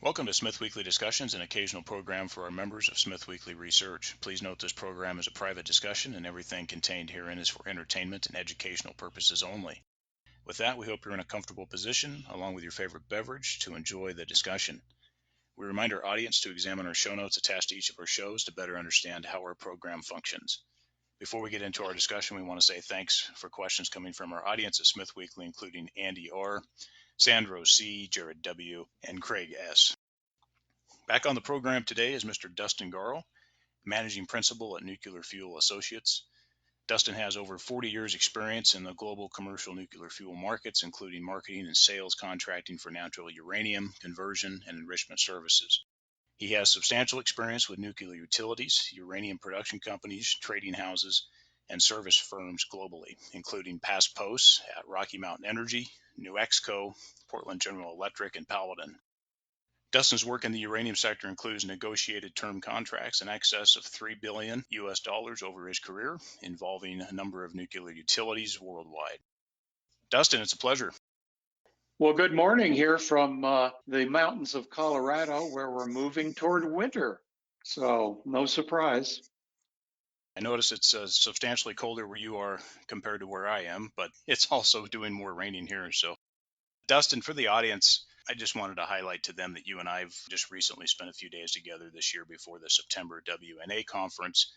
Welcome to SmithWeekly Discussions, an occasional program for our members of SmithWeekly Research. Please note this program is a private discussion and everything contained herein is for entertainment and educational purposes only. With that, we hope you're in a comfortable position, along with your favorite beverage, to enjoy the discussion. We remind our audience to examine our show notes attached to each of our shows to better understand how our program functions. Before we get into our discussion, we want to say thanks for questions coming from our audience at SmithWeekly, including Andy R., Sandro C., Jared W., and Craig S. Back on the program today is Mr. Dustin Garrow, Managing Principal at Nuclear Fuel Associates. Dustin has over 40 years experience in the global commercial nuclear fuel markets, including marketing and sales contracting for natural uranium, conversion, and enrichment services. He has substantial experience with nuclear utilities, uranium production companies, trading houses, and service firms globally, including past posts at Rocky Mountain Energy, New Exco, Portland General Electric, and Paladin. Dustin's work in the uranium sector includes negotiated term contracts in excess of $3 billion over his career, involving a number of nuclear utilities worldwide. Dustin, it's a pleasure. Well, good morning here from the mountains of Colorado, where we're moving toward winter. So no surprise. I notice it's substantially colder where you are compared to where I am, but it's also doing more raining here. So, Dustin, for the audience, I just wanted to highlight to them that you and I have just recently spent a few days together this year before the September WNA conference.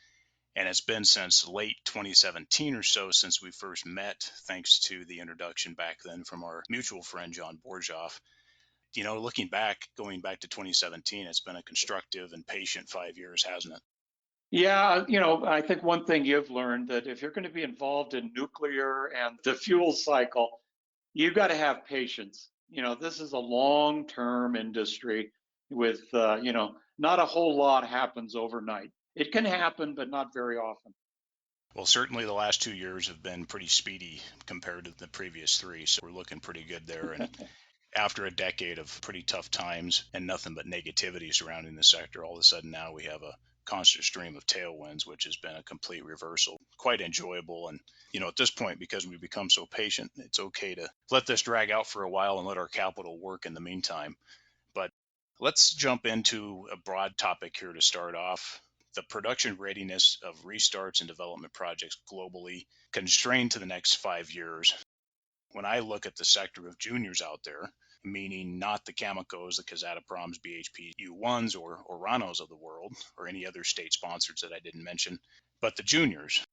And it's been since late 2017 or so since we first met, thanks to the introduction back then from our mutual friend, John Borjoff. You know, looking back, going back to 2017, it's been a constructive and patient 5 years, hasn't it? Yeah, I think one thing you've learned that if you're going to be involved in nuclear and the fuel cycle, you've got to have patience. This is a long-term industry with, not a whole lot happens overnight. It can happen, but not very often. Well, certainly the last 2 years have been pretty speedy compared to the previous three, so we're looking pretty good there. And after a decade of pretty tough times and nothing but negativity surrounding the sector, all of a sudden now we have a constant stream of tailwinds, which has been a complete reversal. Quite enjoyable. And, at this point, because we've become so patient, it's okay to let this drag out for a while and let our capital work in the meantime. But let's jump into a broad topic here to start off. The production readiness of restarts and development projects globally constrained to the next 5 years. When I look at the sector of juniors out there, meaning not the Camecos, the Kazatoproms, BHP U1s, or Oranos of the world, or any other state sponsors that I didn't mention, but the juniors,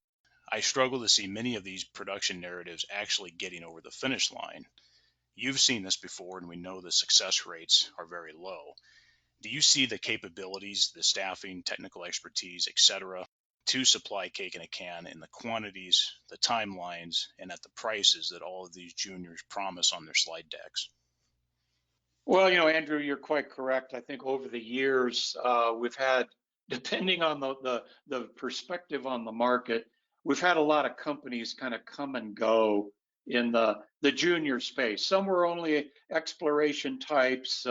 I struggle to see many of these production narratives actually getting over the finish line. You've seen this before, and we know the success rates are very low. Do you see the capabilities, the staffing, technical expertise, etc., to supply cake in a can in the quantities, the timelines, and at the prices that all of these juniors promise on their slide decks? Well, Andrew, you're quite correct. I think over the years, we've had, depending on the perspective on the market, we've had a lot of companies kind of come and go in the junior space. Some were only exploration types,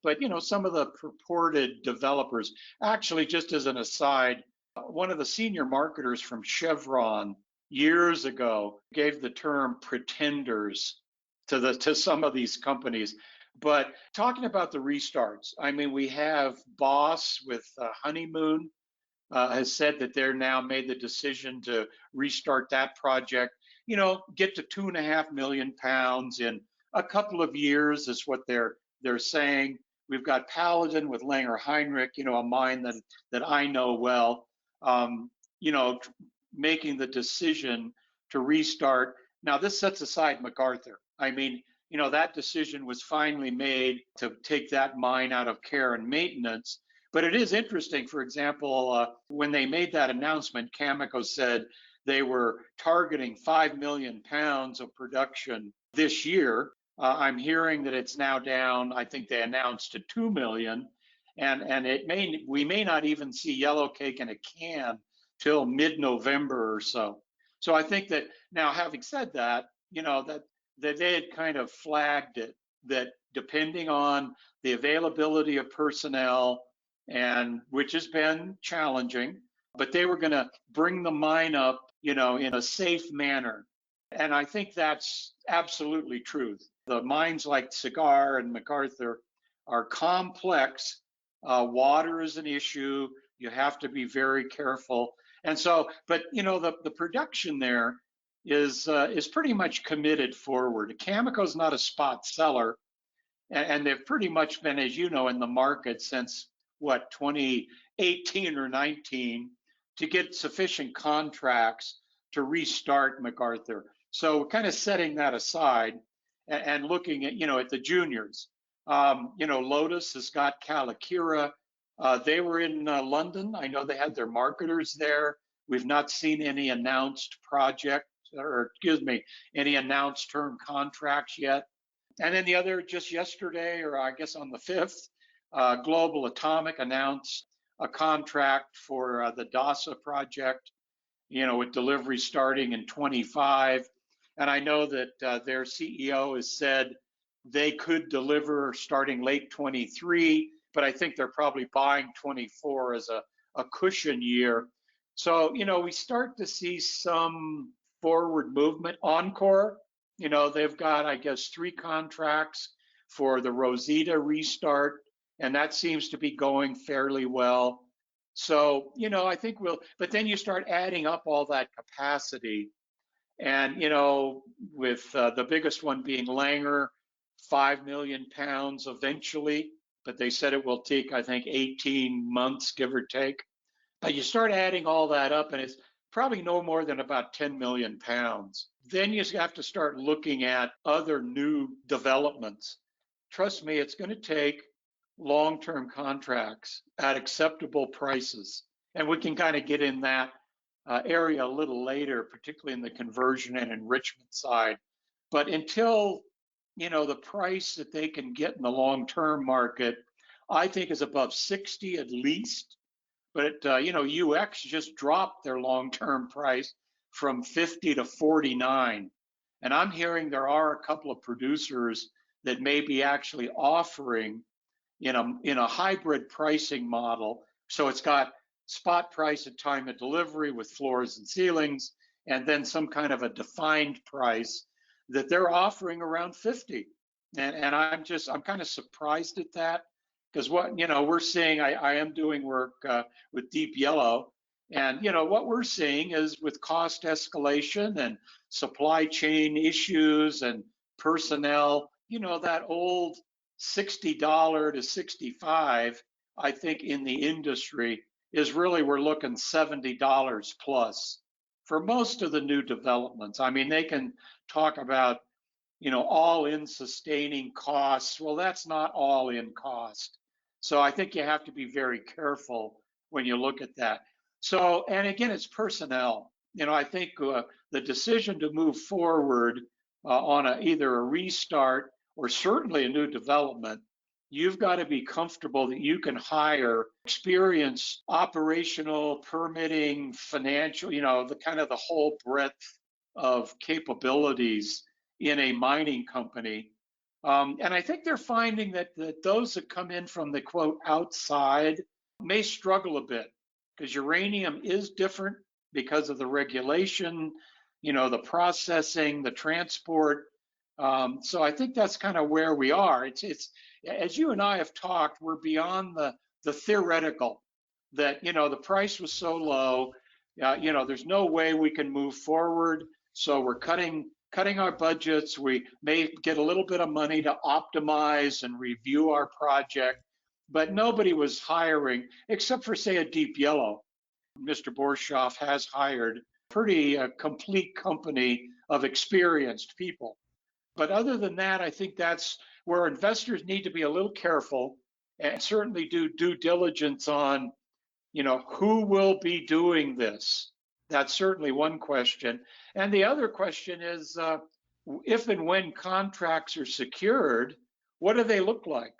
but some of the purported developers. Actually, just as an aside, one of the senior marketers from Chevron years ago gave the term pretenders to some of these companies. But talking about the restarts, I mean, we have Boss with Honeymoon has said that they're now made the decision to restart that project. Get to 2.5 million pounds in a couple of years is what they're saying. We've got Paladin with Langer Heinrich, a mine that I know well, making the decision to restart. Now, this sets aside MacArthur. I mean, that decision was finally made to take that mine out of care and maintenance. But it is interesting, for example, when they made that announcement, Cameco said they were targeting 5 million pounds of production this year. I'm hearing that it's now down, I think they announced to 2 million. And we may not even see yellow cake in a can till mid-November or so. So I think that now, having said that, that they had kind of flagged it, that depending on the availability of personnel, and which has been challenging, but they were going to bring the mine up, in a safe manner. And I think that's absolutely true. The mines like Cigar and MacArthur are complex. Water is an issue. You have to be very careful. And so, but the production there is pretty much committed forward. Cameco's not a spot seller, and they've pretty much been, as you know, in the market since what 2018 or 19 to get sufficient contracts to restart MacArthur. So we're kind of setting that aside and looking at at the juniors. Lotus has got Kalakira. They were in London. I know they had their marketers there. We've not seen any announced project, or excuse me, any announced term contracts yet. And then the other, just yesterday, or I guess on the 5th, Global Atomic announced a contract for the DASA project, with delivery starting in 25. And I know that their CEO has said they could deliver starting late 23, but I think they're probably buying 24 as a cushion year. So, we start to see some forward movement. Encore, they've got, I guess, 3 contracts for the Rosita restart, and that seems to be going fairly well. So, I think but then you start adding up all that capacity. And, with the biggest one being Langer, 5 million pounds eventually, but they said it will take, I think, 18 months, give or take. But you start adding all that up, and it's probably no more than about 10 million pounds. Then you have to start looking at other new developments. Trust me, it's going to take long-term contracts at acceptable prices. And we can kind of get in that area a little later, particularly in the conversion and enrichment side. But until, the price that they can get in the long-term market, I think is above 60 at least. But, UX just dropped their long-term price from 50 to 49. And I'm hearing there are a couple of producers that may be actually offering in a hybrid pricing model. So it's got spot price at time of delivery with floors and ceilings, and then some kind of a defined price that they're offering around 50. And I'm kind of surprised at that, because what we're seeing, I am doing work with Deep Yellow, and what we're seeing is with cost escalation and supply chain issues and personnel, that old $60 to 65, I think in the industry is really, we're looking $70 plus for most of the new developments. I mean, they can talk about, all in sustaining costs. Well, that's not all in cost. So I think you have to be very careful when you look at that. So, and again, it's personnel. I think the decision to move forward on either a restart or certainly a new development, you've got to be comfortable that you can hire experienced operational, permitting, financial, the kind of the whole breadth of capabilities in a mining company. And I think they're finding that those that come in from the quote outside may struggle a bit, because uranium is different because of the regulation, the processing, the transport. So I think that's kind of where we are. It's as you and I have talked, we're beyond the theoretical that, the price was so low, there's no way we can move forward. So we're cutting our budgets. We may get a little bit of money to optimize and review our project, but nobody was hiring except for, say, a Deep Yellow. Mr. Borshoff has hired a pretty complete company of experienced people. But other than that, I think that's where investors need to be a little careful and certainly do due diligence on, who will be doing this. That's certainly one question. And the other question is, if and when contracts are secured, what do they look like?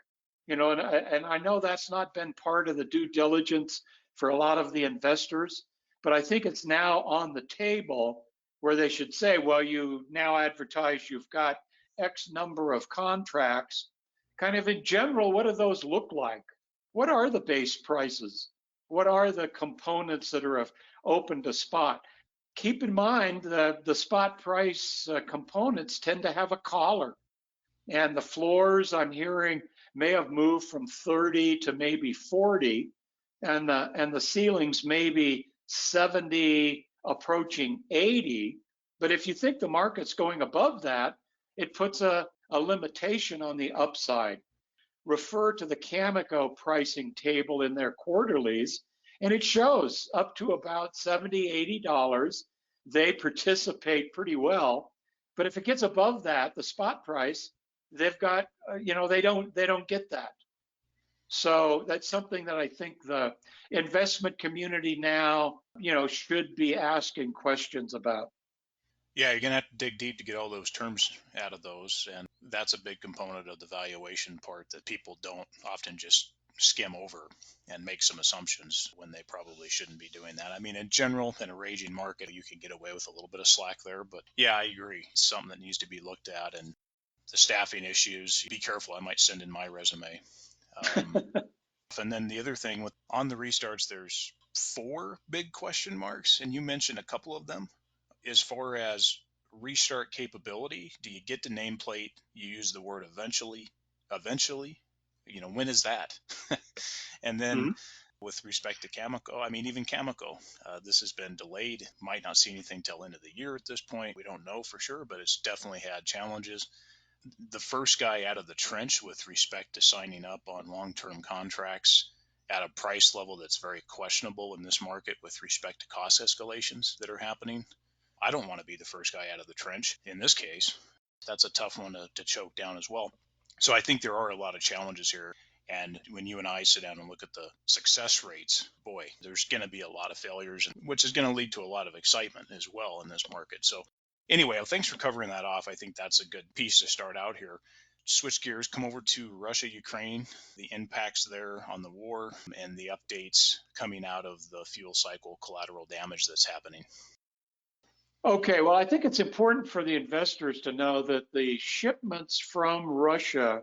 And I know that's not been part of the due diligence for a lot of the investors, but I think it's now on the table where they should say, well, you now advertise you've got X number of contracts. Kind of in general, what do those look like? What are the base prices? What are the components that are open to spot? Keep in mind the spot price components tend to have a collar. And the floors I'm hearing may have moved from 30 to maybe 40, and the ceilings maybe 70 approaching 80. But if you think the market's going above that, it puts a limitation on the upside. Refer to the Cameco pricing table in their quarterlies, and it shows up to about $70, $80. They participate pretty well. But if it gets above that, the spot price, they've got, they don't get that. So that's something that I think the investment community now, should be asking questions about. Yeah, you're going to have to dig deep to get all those terms out of those. And that's a big component of the valuation part that people don't often just skim over and make some assumptions when they probably shouldn't be doing that. I mean, in general, in a raging market, you can get away with a little bit of slack there. But yeah, I agree. It's something that needs to be looked at. And the staffing issues, be careful. I might send in my resume. And then the other thing with on the restarts, there's 4 big question marks, and you mentioned a couple of them. As far as restart capability, do you get to nameplate? You use the word eventually. When is that? And then Mm-hmm. with respect to Cameco, I mean, even Cameco, this has been delayed. Might not see anything till end of the year at this point. We don't know for sure, but it's definitely had challenges. The first guy out of the trench with respect to signing up on long-term contracts at a price level that's very questionable in this market with respect to cost escalations that are happening. I don't want to be the first guy out of the trench in this case. That's a tough one to choke down as well. So I think there are a lot of challenges here. And when you and I sit down and look at the success rates, boy, there's going to be a lot of failures, which is going to lead to a lot of excitement as well in this market. So anyway, well, thanks for covering that off. I think that's a good piece to start out here. Switch gears, come over to Russia, Ukraine, the impacts there on the war, and the updates coming out of the fuel cycle collateral damage that's happening. Okay, well, I think it's important for the investors to know that the shipments from Russia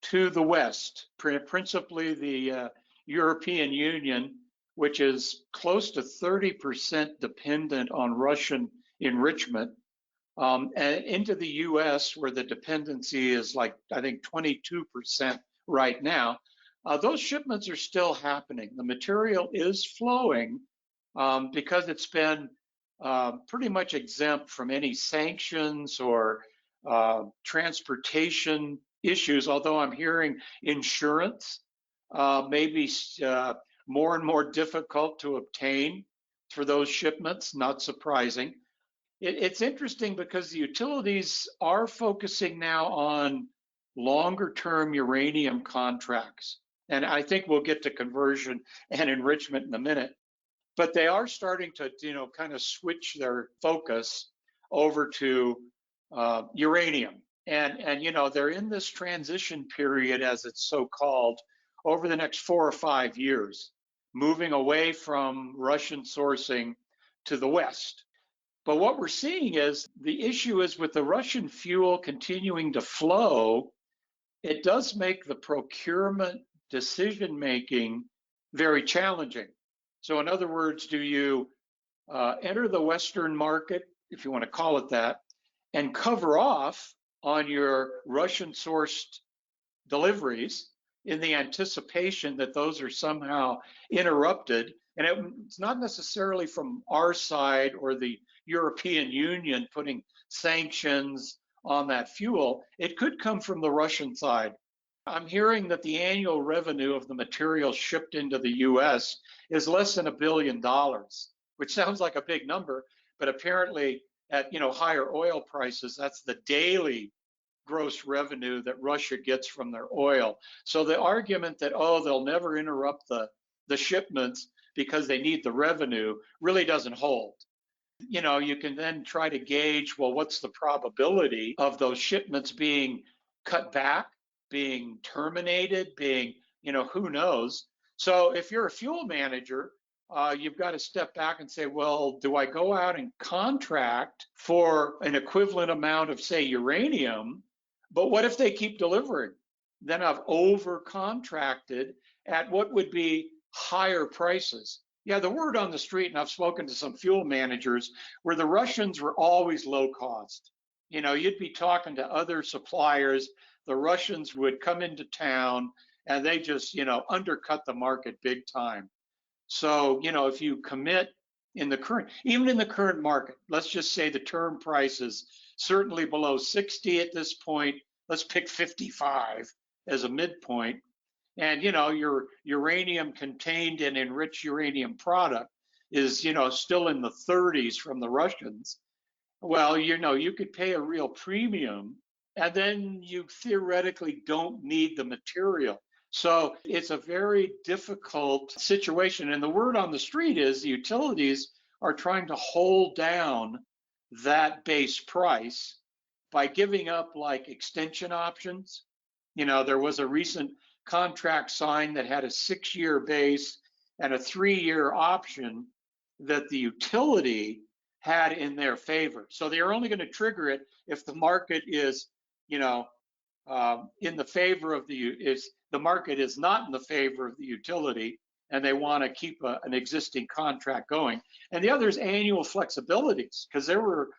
to the West, principally the European Union, which is close to 30% dependent on Russian enrichment, and into the US, where the dependency is like, I think, 22% right now. Those shipments are still happening. The material is flowing because it's been pretty much exempt from any sanctions or transportation issues, although I'm hearing insurance may be more and more difficult to obtain for those shipments, not surprising. It's interesting because the utilities are focusing now on longer term uranium contracts. And I think we'll get to conversion and enrichment in a minute. But they are starting to, kind of switch their focus over to uranium. And they're in this transition period, as it's so called, over the next 4 or 5 years, moving away from Russian sourcing to the West. But what we're seeing is the issue is with the Russian fuel continuing to flow, it does make the procurement decision making very challenging. So, in other words, do you enter the Western market, if you want to call it that, and cover off on your Russian sourced deliveries in the anticipation that those are somehow interrupted? And it's not necessarily from our side or the European Union putting sanctions on that fuel. It could come from the Russian side. I'm hearing that the annual revenue of the material shipped into the US is less than $1 billion, which sounds like a big number, but apparently at higher oil prices, that's the daily gross revenue that Russia gets from their oil. So the argument that, they'll never interrupt the shipments because they need the revenue really doesn't hold. You can then try to gauge, well, what's the probability of those shipments being cut back, being terminated, being, who knows? So if you're a fuel manager, you've got to step back and say, well, do I go out and contract for an equivalent amount of, say, uranium? But what if they keep delivering? Then I've over contracted at what would be higher prices. Yeah, the word on the street, and I've spoken to some fuel managers, where the Russians were always low cost. You'd be talking to other suppliers. The Russians would come into town and they just, undercut the market big time. So, if you commit even in the current market, let's just say the term price is certainly below 60 at this point. Let's pick 55 as a midpoint. And, your uranium contained in enriched uranium product is, still in the 30s from the Russians. Well, you could pay a real premium and then you theoretically don't need the material. So it's a very difficult situation. And the word on the street is the utilities are trying to hold down that base price by giving up like extension options. There was a recent contract signed that had a 6-year base and a 3-year option that the utility had in their favor. So they are only going to trigger it if the market is, in the favor of the market is not in the favor of the utility, and they want to keep an existing contract going. And the other is annual flexibilities, because there were,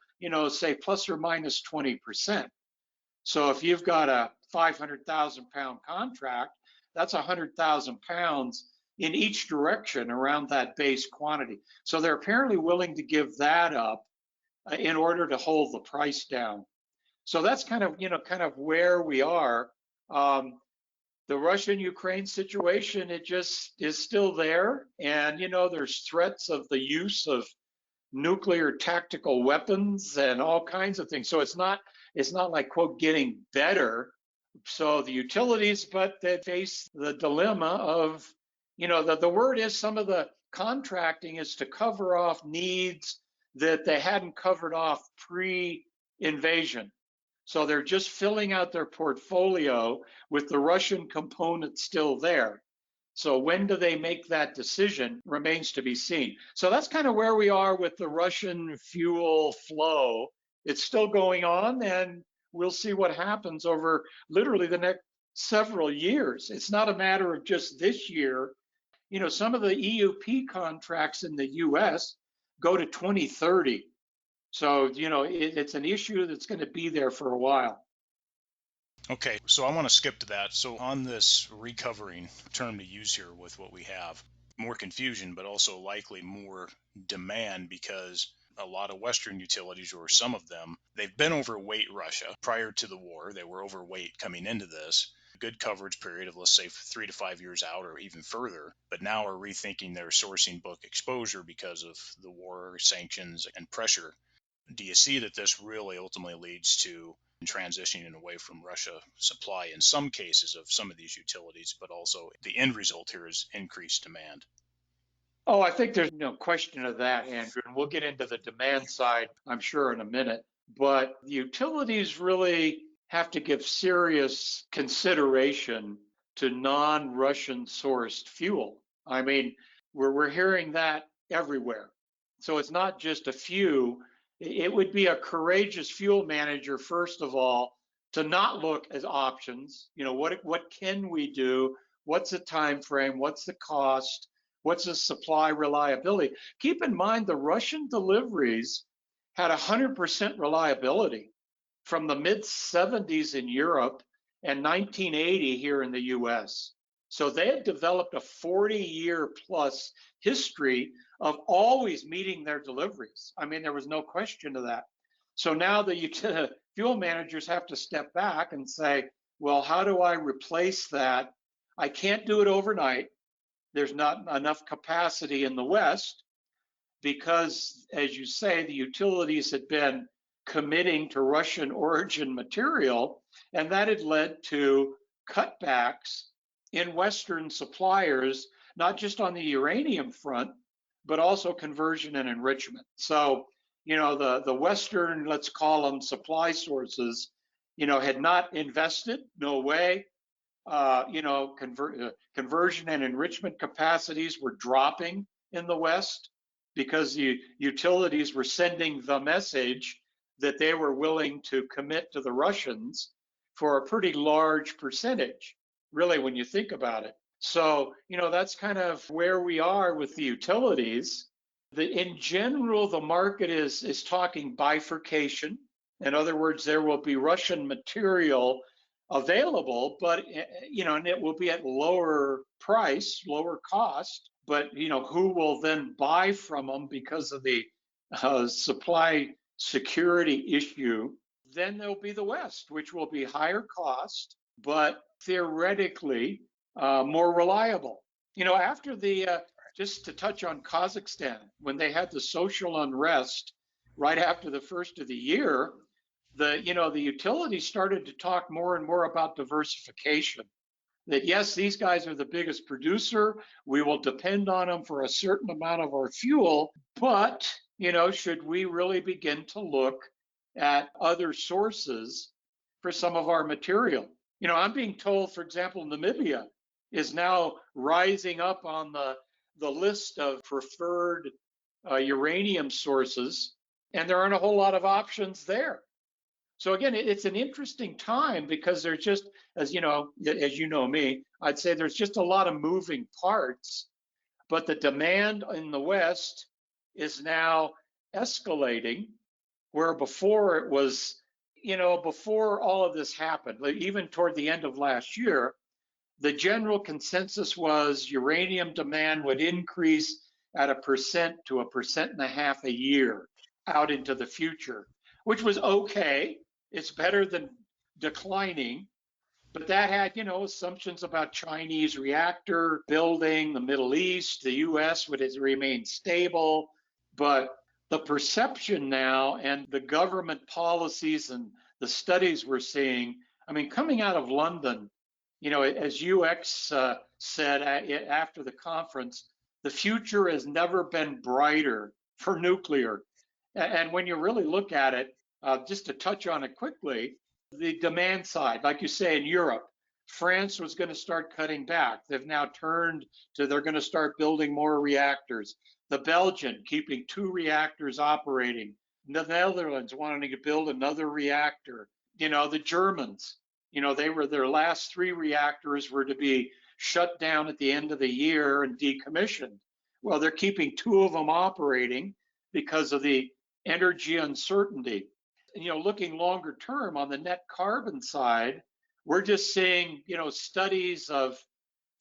say plus or minus 20%. So if you've got a 500,000 pound contract, that's 100,000 pounds in each direction around that base quantity. So they're apparently willing to give that up in order to hold the price down. So that's kind of where we are. The Russian-Ukraine situation, it just is still there. And, there's threats of the use of nuclear tactical weapons and all kinds of things. So it's not like, quote, getting better. So the utilities, but they face the dilemma of, the word is some of the contracting is to cover off needs that they hadn't covered off pre-invasion. So they're just filling out their portfolio with the Russian component still there. So when do they make that decision remains to be seen. So that's kind of where we are with the Russian fuel flow. It's still going on, and we'll see what happens over literally the next several years. It's not a matter of just this year. Some of the EUP contracts in the US go to 2030. So, it's an issue that's going to be there for a while. Okay, so I want to skip to that. So on this recovering term to use here with what we have, more confusion, but also likely more demand because a lot of Western utilities, or some of them, they've been overweight Russia prior to the war. They were overweight coming into this. Good coverage period of, let's say, 3 to 5 years out or even further, but now are rethinking their sourcing book exposure because of the war, sanctions, and pressure. Do you see that this really ultimately leads to transitioning away from Russia supply in some cases of some of these utilities, but also the end result here is increased demand? Oh, I think there's no question of that, Andrew. And we'll get into the demand side, I'm sure, in a minute. But the utilities really have to give serious consideration to non-Russian sourced fuel. I mean, we're hearing that everywhere. So it's not just a few. It would be a courageous fuel manager, first of all, to not look at options. What can we do? What's the time frame? What's the cost? What's the supply reliability? Keep in mind the Russian deliveries had 100% reliability from the mid 70s in Europe and 1980 here in the US. So they had developed a 40-year plus history of always meeting their deliveries. I mean, there was no question of that. So now the fuel managers have to step back and say, well, how do I replace that? I can't do it overnight. There's not enough capacity in the West because, as you say, the utilities had been committing to Russian origin material, and that had led to cutbacks in Western suppliers, not just on the uranium front, but also conversion and enrichment. So, the Western, let's call them supply sources, had not invested, no way. Conversion and enrichment capacities were dropping in the West because the utilities were sending the message that they were willing to commit to the Russians for a pretty large percentage, really, when you think about it. So, that's kind of where we are with the utilities. In general, the market is talking bifurcation. In other words, there will be Russian material available, but and it will be at lower price, lower cost. But who will then buy from them because of the supply security issue? Then there'll be the West, which will be higher cost, but theoretically more reliable. After just to touch on Kazakhstan, when they had the social unrest right after the first of the year, the utilities started to talk more and more about diversification. That yes, these guys are the biggest producer. We will depend on them for a certain amount of our fuel, but should we really begin to look at other sources for some of our material? I'm being told, for example, Namibia is now rising up on the list of preferred uranium sources, and there aren't a whole lot of options there. So again, it's an interesting time because there's just, as you know me, I'd say there's just a lot of moving parts, but the demand in the West is now escalating, where before it was, before all of this happened, like even toward the end of last year, the general consensus was uranium demand would increase at 1% to 1.5% a year out into the future, which was okay. It's better than declining, but that had, assumptions about Chinese reactor building, the Middle East, the US would remain stable. But the perception now and the government policies and the studies we're seeing, coming out of London, as UX said after the conference, the future has never been brighter for nuclear. And when you really look at it, just to touch on it quickly, the demand side, like you say in Europe, France was going to start cutting back. They've now turned to they're going to start building more reactors. The Belgian keeping 2 reactors operating. The Netherlands wanting to build another reactor. The Germans, their last 3 reactors were to be shut down at the end of the year and decommissioned. Well, they're keeping 2 of them operating because of the energy uncertainty. Looking longer term on the net carbon side, we're just seeing, studies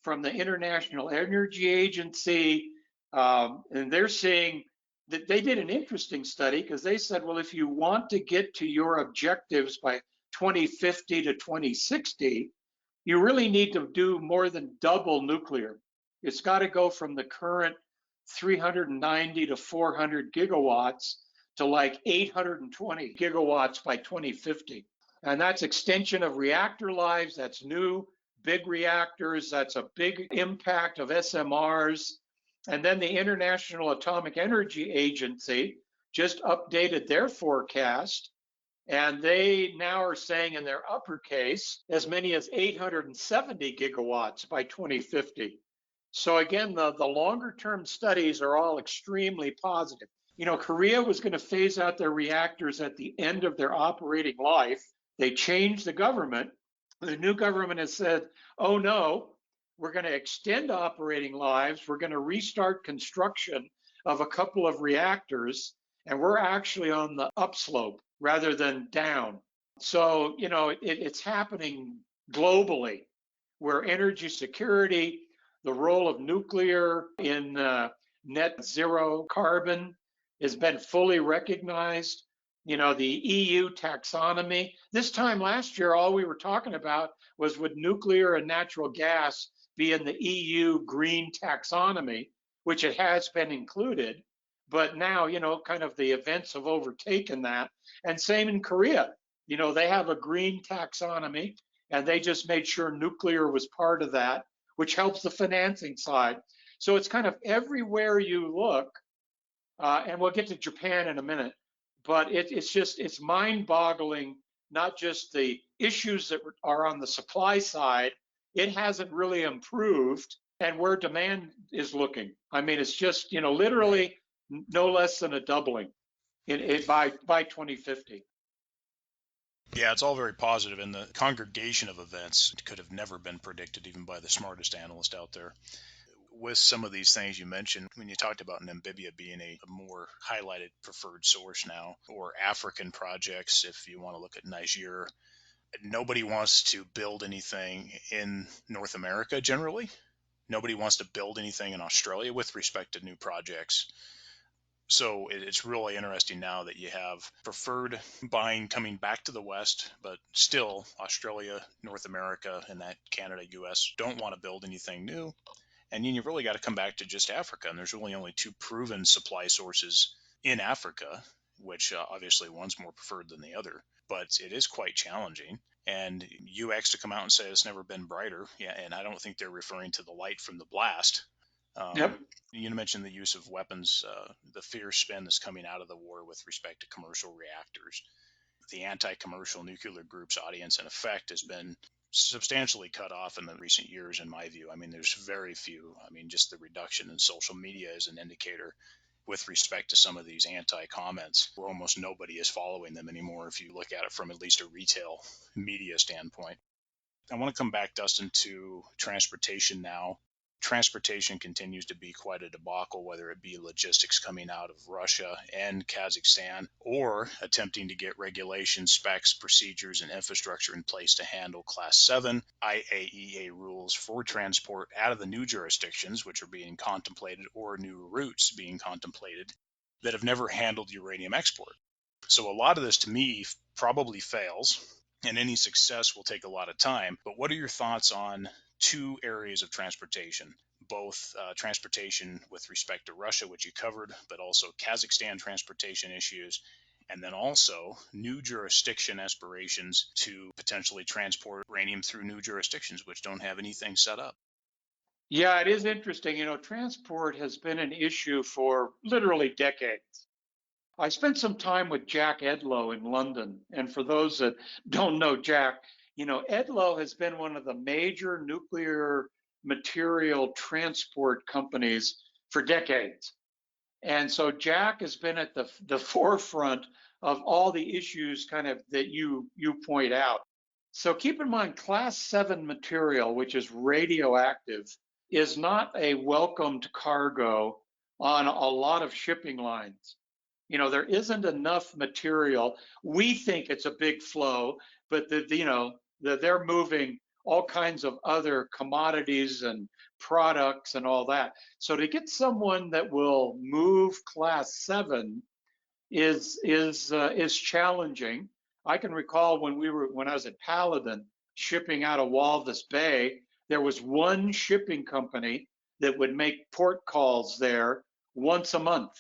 from the International Energy Agency, and they're saying that they did an interesting study because they said, well, if you want to get to your objectives by 2050 to 2060, you really need to do more than double nuclear. It's got to go from the current 390 to 400 gigawatts to like 820 gigawatts by 2050. And that's extension of reactor lives, that's new big reactors, that's a big impact of SMRs. And then the International Atomic Energy Agency just updated their forecast, and they now are saying in their uppercase as many as 870 gigawatts by 2050. So again, the longer term studies are all extremely positive. Korea was going to phase out their reactors at the end of their operating life. They changed the government. The new government has said, oh no, we're going to extend operating lives. We're going to restart construction of a couple of reactors, and we're actually on the upslope rather than down. So, it's happening globally, where energy security, the role of nuclear in net zero carbon has been fully recognized. The EU taxonomy. This time last year, all we were talking about was would nuclear and natural gas be in the EU green taxonomy, which it has been included. But now, kind of the events have overtaken that. And same in Korea. They have a green taxonomy, and they just made sure nuclear was part of that, which helps the financing side. So it's kind of everywhere you look, and we'll get to Japan in a minute, but it's mind-boggling, not just the issues that are on the supply side, it hasn't really improved, and where demand is looking. It's just, literally no less than a doubling by 2050. Yeah, it's all very positive, and the congregation of events could have never been predicted even by the smartest analyst out there. with some of these things you mentioned, when you talked about Namibia being a more highlighted preferred source now, or African projects, if you want to look at Niger, nobody wants to build anything in North America generally. Nobody wants to build anything in Australia with respect to new projects. So it's really interesting now that you have preferred buying coming back to the West, but still Australia, North America, and that Canada, US don't want to build anything new. And then you really got to come back to just Africa. And there's really only two proven supply sources in Africa, which obviously one's more preferred than the other, but it is quite challenging. And UX to come out and say it's never been brighter. Yeah, and I don't think they're referring to the light from the blast. Yep. You mentioned the use of weapons, the fear spin that's coming out of the war with respect to commercial reactors. The anti-commercial nuclear group's audience and effect has been substantially cut off in the recent years, in my view. I mean, there's very few. I mean, just the reduction in social media is an indicator with respect to some of these anti-comments, where almost nobody is following them anymore if you look at it from at least a retail media standpoint. I want to come back, Dustin, to transportation now. Transportation continues to be quite a debacle, whether it be logistics coming out of Russia and Kazakhstan, or attempting to get regulations, specs, procedures, and infrastructure in place to handle Class 7 IAEA rules for transport out of the new jurisdictions, which are being contemplated, or new routes being contemplated that have never handled uranium export. So a lot of this, to me, probably fails, and any success will take a lot of time. But what are your thoughts on two areas of transportation, both transportation with respect to Russia, which you covered, but also Kazakhstan transportation issues, and then also new jurisdiction aspirations to potentially transport uranium through new jurisdictions, which don't have anything set up? Yeah, it is interesting. Transport has been an issue for literally decades. I spent some time with Jack Edlow in London. And for those that don't know Jack, Edlow has been one of the major nuclear material transport companies for decades. And so Jack has been at the forefront of all the issues kind of that you point out. So keep in mind, class 7 material, which is radioactive, is not a welcomed cargo on a lot of shipping lines. There isn't enough material. We think it's a big flow, but they're moving all kinds of other commodities and products and all that. So to get someone that will move class 7 is challenging. I can recall when I was at Paladin shipping out of Walvis Bay, there was one shipping company that would make port calls there once a month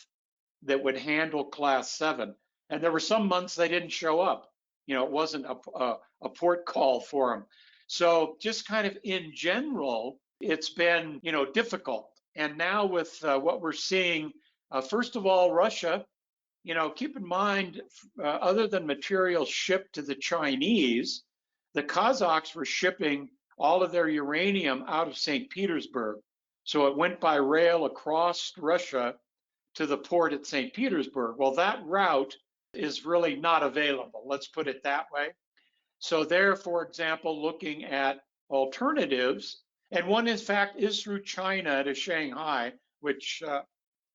that would handle class 7. And there were some months they didn't show up. It wasn't a port call for them. So just kind of in general, it's been, difficult. And now with what we're seeing, first of all, Russia, keep in mind, other than material shipped to the Chinese, the Kazakhs were shipping all of their uranium out of St. Petersburg. So it went by rail across Russia to the port at St. Petersburg. Well, that route is really not available. Let's put it that way. So they're, for example, looking at alternatives. And one, in fact, is through China to Shanghai, which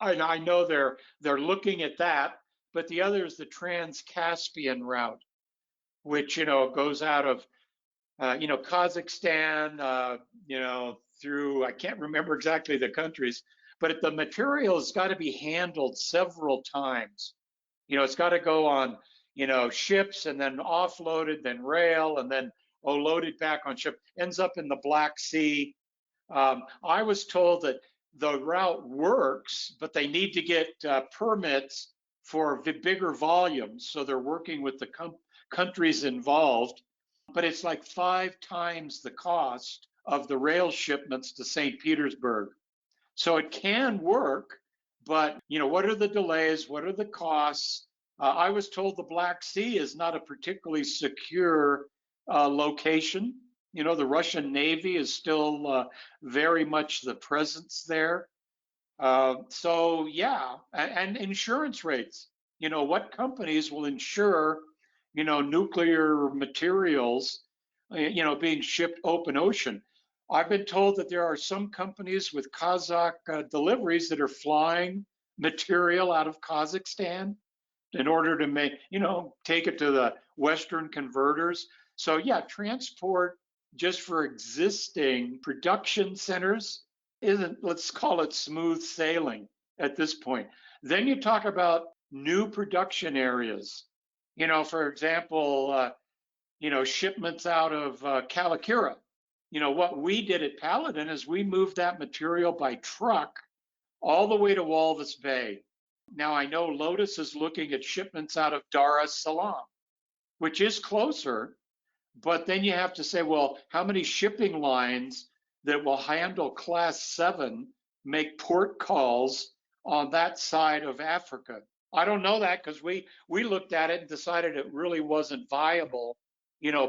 I know they're looking at that. But the other is the Trans-Caspian route, which, goes out of, Kazakhstan, through, I can't remember exactly the countries, but the material has got to be handled several times. It's got to go on, ships and then offloaded, then rail, and then loaded back on ship, ends up in the Black Sea. I was told that the route works, but they need to get permits for bigger volumes. So they're working with the countries involved, but it's like 5 times the cost of the rail shipments to St. Petersburg. So it can work, but what are the delays? What are the costs? I was told the Black Sea is not a particularly secure location. The Russian Navy is still very much the presence there. So yeah, and insurance rates. What companies will insure, nuclear materials, being shipped open ocean? I've been told that there are some companies with Kazakh deliveries that are flying material out of Kazakhstan in order to make, take it to the Western converters. So yeah, transport just for existing production centers isn't, let's call it smooth sailing at this point. Then you talk about new production areas. For example, shipments out of Kalakira. What we did at Paladin is we moved that material by truck all the way to Walvis Bay. Now I know Lotus is looking at shipments out of Dar es Salaam, which is closer, but then you have to say, well, how many shipping lines that will handle class 7 make port calls on that side of Africa? I don't know that because we looked at it and decided it really wasn't viable,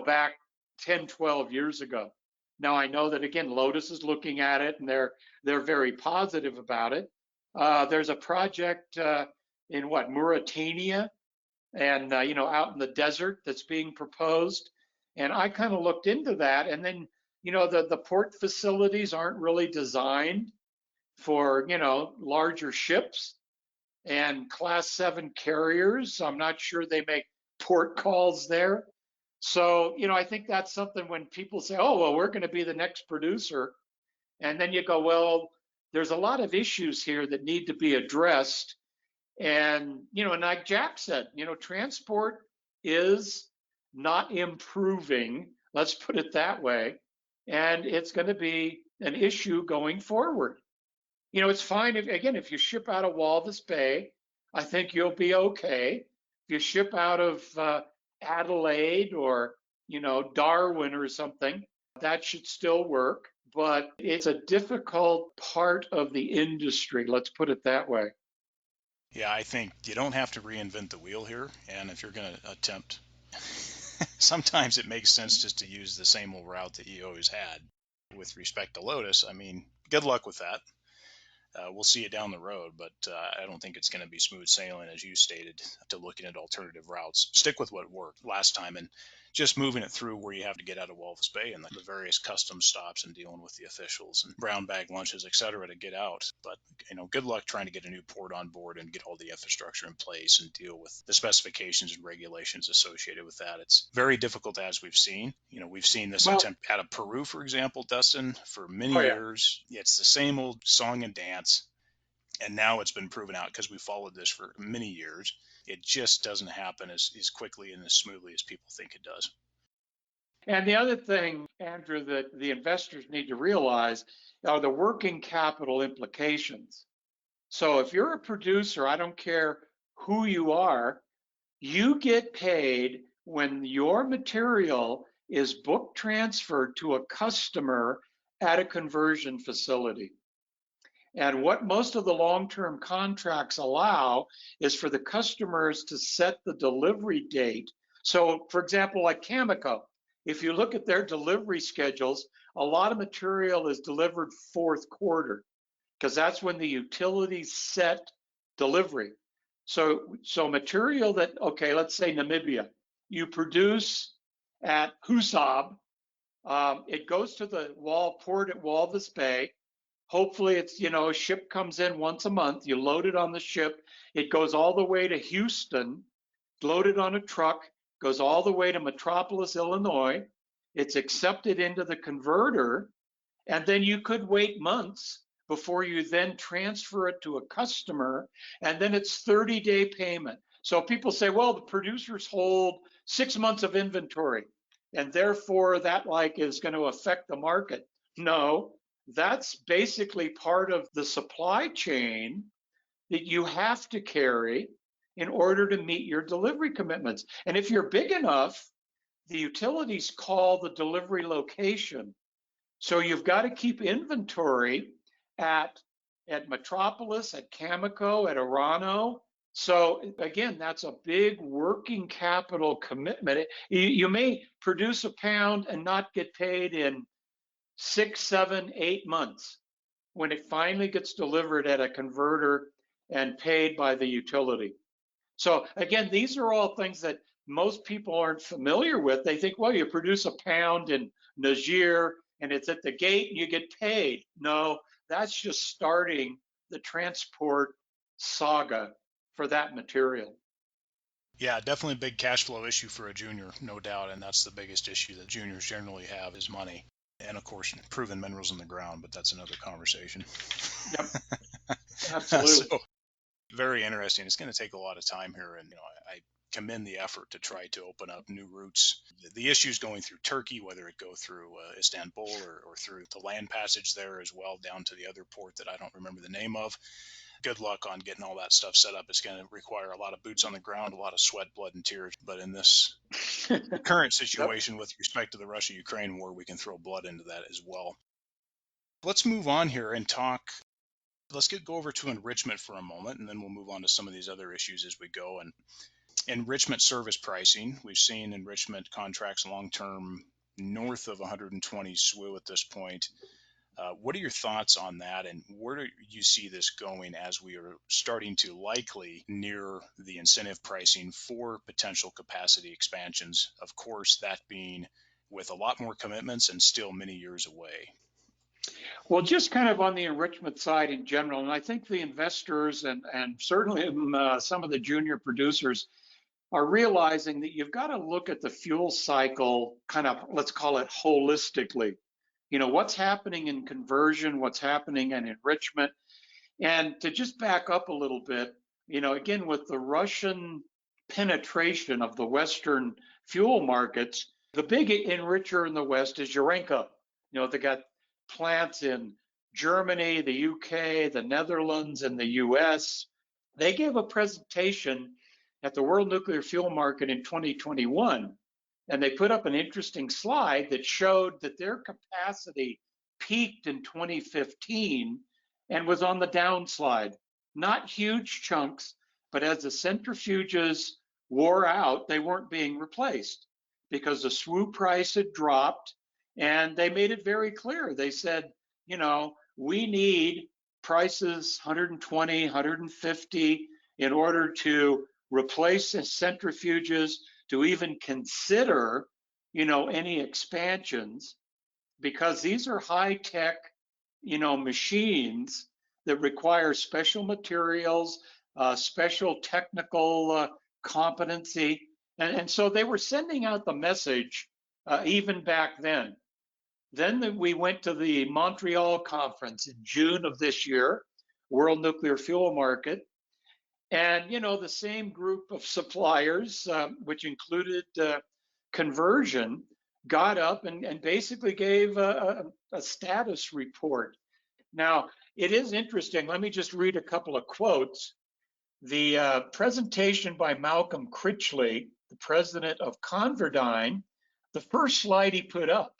back 10, 12 years ago. Now I know that again, Lotus is looking at it and they're very positive about it. There's a project in Mauritania and out in the desert that's being proposed. And I kind of looked into that, and then the port facilities aren't really designed for larger ships and class 7 carriers. I'm not sure they make port calls there. So I think that's something when people say, oh well, we're going to be the next producer, and then you go, well, there's a lot of issues here that need to be addressed. And and like Jack said, transport is not improving, let's put it that way, and it's going to be an issue going forward. It's fine if you ship out of Walvis Bay, I think you'll be okay. If you ship out of Adelaide or Darwin or something, that should still work. But it's a difficult part of the industry, let's put it that way. Yeah, I think you don't have to reinvent the wheel here. And if you're going to attempt, sometimes it makes sense just to use the same old route that you always had. With respect to Lotus, I mean, good luck with that. We'll see it down the road, but I don't think it's going to be smooth sailing, as you stated, to looking at alternative routes. Stick with what worked last time and just moving it through where you have to get out of Walvis Bay and the various customs stops and dealing with the officials and brown bag lunches, et cetera, to get out. But, good luck trying to get a new port on board and get all the infrastructure in place and deal with the specifications and regulations associated with that. It's very difficult, as we've seen. We've seen this attempt out of Peru, for example, Dustin, for many years. It's the same old song and dance. And now it's been proven out because we followed this for many years. It just doesn't happen as quickly and as smoothly as people think it does. And the other thing, Andrew, that the investors need to realize are the working capital implications. So if you're a producer, I don't care who you are, you get paid when your material is book transferred to a customer at a conversion facility. And what most of the long-term contracts allow is for the customers to set the delivery date. So for example, like Cameco, if you look at their delivery schedules, a lot of material is delivered fourth quarter because that's when the utilities set delivery. So material that, okay, let's say Namibia, you produce at Husab, it goes to the port at Walvis Bay. Hopefully it's, a ship comes in once a month, you load it on the ship, it goes all the way to Houston, loaded on a truck, goes all the way to Metropolis, Illinois, it's accepted into the converter, and then you could wait months before you then transfer it to a customer, and then it's 30-day payment. So people say, well, the producers hold 6 months of inventory, and therefore that is going to affect the market. No, that's basically part of the supply chain that you have to carry in order to meet your delivery commitments. And if you're big enough, the utilities call the delivery location. So you've got to keep inventory at Metropolis, at Cameco, at Orano. So again, that's a big working capital commitment. You may produce a pound and not get paid in 6, 7, 8 months when it finally gets delivered at a converter and paid by the utility. So again, these are all things that most people aren't familiar with. They think, well, you produce a pound in Niger and it's at the gate and you get paid. No, that's just starting the transport saga for that material. Yeah, definitely a big cash flow issue for a junior, no doubt. And that's the biggest issue that juniors generally have is money. And of course, proven minerals in the ground, but that's another conversation. Yep, So absolutely. very interesting. It's going to take a lot of time here. And, I commend the effort to try to open up new routes. The issues going through Turkey, whether it go through Istanbul or through the land passage there as well, down to the other port that I don't remember the name of. Good luck on getting all that stuff set up. It's going to require a lot of boots on the ground, a lot of sweat, blood, and tears. But in this current Yep. situation with respect to the Russia-Ukraine war, we can throw blood into that as well. Let's move on here and talk. Let's go over to enrichment for a moment, and then we'll move on to some of these other issues as we go. And enrichment service pricing, we've seen enrichment contracts long-term north of 120 SWU at this point. What are your thoughts on that, and where do you see this going as we are starting to likely near the incentive pricing for potential capacity expansions? Of course, that being with a lot more commitments and still many years away. Well, just kind of on the enrichment side in general, and I think the investors and certainly some of the junior producers are realizing that you've got to look at the fuel cycle kind of, let's call it holistically. What's happening in conversion, what's happening in enrichment. And to just back up a little bit, again, with the Russian penetration of the Western fuel markets, the big enricher in the West is Urenco. They got plants in Germany, the UK, the Netherlands, and the US. They gave a presentation at the World Nuclear Fuel Market in 2021, and they put up an interesting slide that showed that their capacity peaked in 2015 and was on the downslide. Not huge chunks, but as the centrifuges wore out, they weren't being replaced because the SWU price had dropped. And they made it very clear. They said, we need prices 120, 150 in order to replace the centrifuges, to even consider, any expansions, because these are high tech, machines that require special materials, special technical competency. And so they were sending out the message even back then. Then we went to the Montreal conference in June of this year, World Nuclear Fuel Market. And, the same group of suppliers, which included conversion, got up and basically gave a status report. Now, it is interesting. Let me just read a couple of quotes. The presentation by Malcolm Critchley, the president of Converdyne, the first slide he put up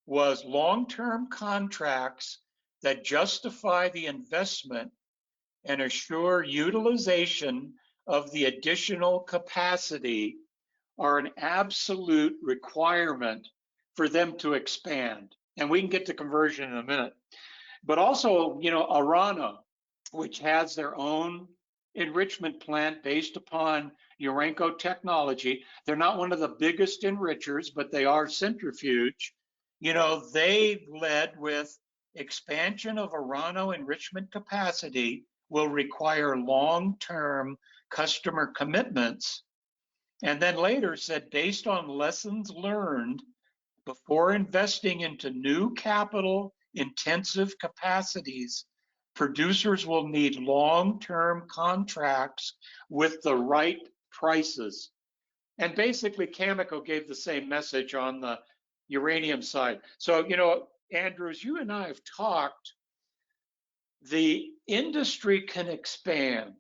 was long-term contracts that justify the investment and assure utilization of the additional capacity are an absolute requirement for them to expand. And we can get to conversion in a minute. But also, Orano, which has their own enrichment plant based upon Urenco technology. They're not one of the biggest enrichers, but they are centrifuge. They led with expansion of Orano enrichment capacity will require long-term customer commitments. And then later said, based on lessons learned, before investing into new capital intensive capacities, producers will need long-term contracts with the right prices. And basically, Cameco gave the same message on the uranium side. So, Andrews, you and I have talked. The industry can expand,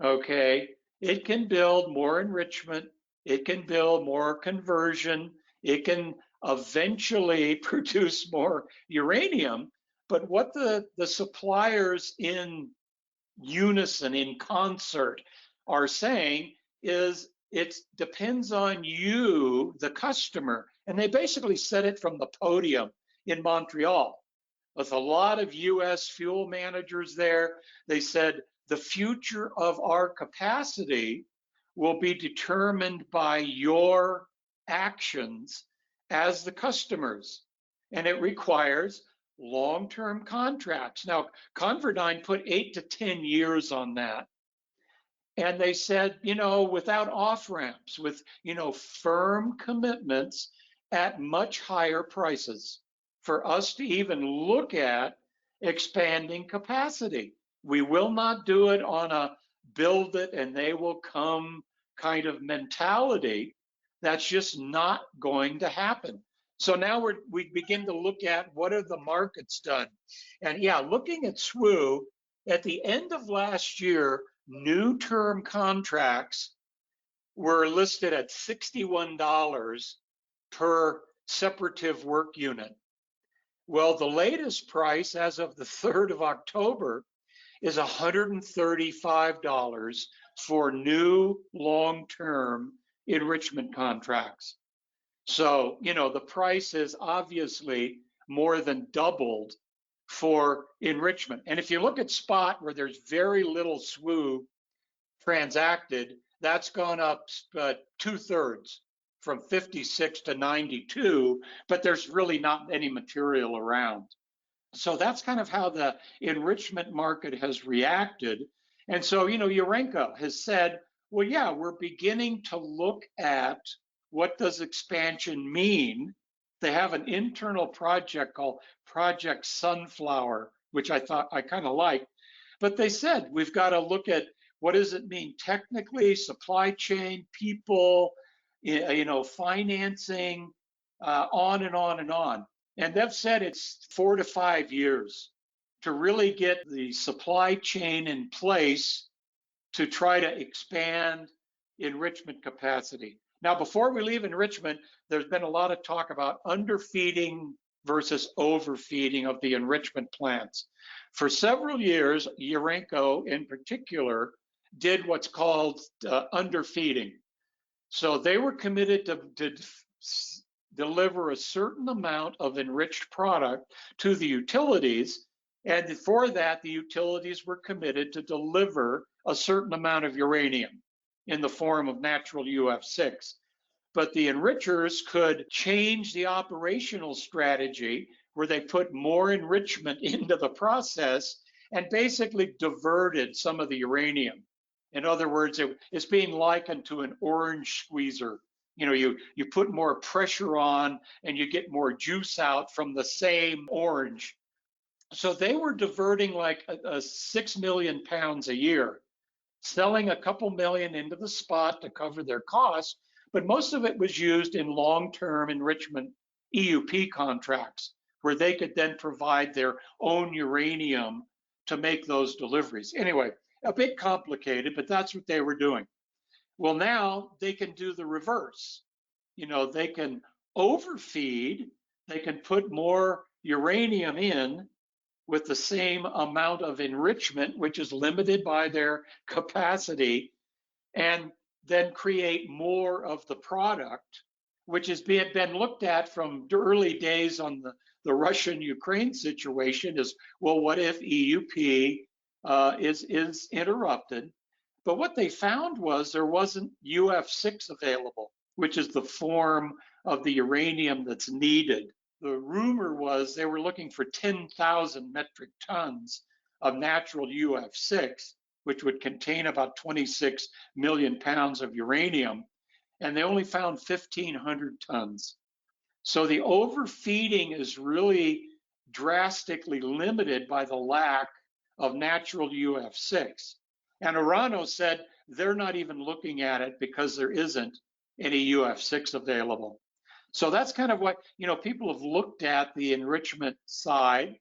okay? It can build more enrichment, it can build more conversion, it can eventually produce more uranium. But what the suppliers in unison, in concert, are saying is it depends on you, the customer. And they basically said it from the podium in Montreal with a lot of US fuel managers there. They said the future of our capacity will be determined by your actions as the customers. and it requires long-term contracts. Now, Converdyn put 8 to 10 years on that. And they said, without off ramps, with, firm commitments at much higher prices for us to even look at expanding capacity. We will not do it on a build it and they will come kind of mentality. That's just not going to happen. So now we begin to look at what have the markets done. And yeah, looking at SWU, at the end of last year, new term contracts were listed at $61 per separative work unit. Well, the latest price as of the 3rd of October is $135 for new long-term enrichment contracts. So, the price is obviously more than doubled for enrichment. And if you look at spot where there's very little SWU transacted, that's gone up 2/3 from 56 to 92, but there's really not any material around. So that's kind of how the enrichment market has reacted. And so, Urenco has said, well, yeah, we're beginning to look at what does expansion mean. They have an internal project called Project Sunflower, which I thought I kind of liked. But they said we've got to look at what does it mean technically, supply chain, people, financing, on and on and on. And they've said it's 4 to 5 years to really get the supply chain in place to try to expand enrichment capacity. Now, before we leave enrichment, there's been a lot of talk about underfeeding versus overfeeding of the enrichment plants. For several years, Urenco in particular did what's called underfeeding. So they were committed to deliver a certain amount of enriched product to the utilities. And for that, the utilities were committed to deliver a certain amount of uranium in the form of natural UF6. But the enrichers could change the operational strategy where they put more enrichment into the process and basically diverted some of the uranium. In other words, it's being likened to an orange squeezer. You put more pressure on and you get more juice out from the same orange. So they were diverting like 6 million pounds a year, selling a couple million into the spot to cover their costs, but most of it was used in long-term enrichment EUP contracts where they could then provide their own uranium to make those deliveries. Anyway, a bit complicated, but that's what they were doing. Well, now they can do the reverse. They can overfeed, they can put more uranium in with the same amount of enrichment, which is limited by their capacity, and then create more of the product, which has been looked at from the early days on the Russian-Ukraine situation is, well, what if EUP is interrupted? But what they found was there wasn't UF6 available, which is the form of the uranium that's needed. The rumor was they were looking for 10,000 metric tons of natural UF6, which would contain about 26 million pounds of uranium, and they only found 1,500 tons. So the overfeeding is really drastically limited by the lack of natural UF6. And Orano said they're not even looking at it because there isn't any UF6 available. So that's kind of what, people have looked at the enrichment side.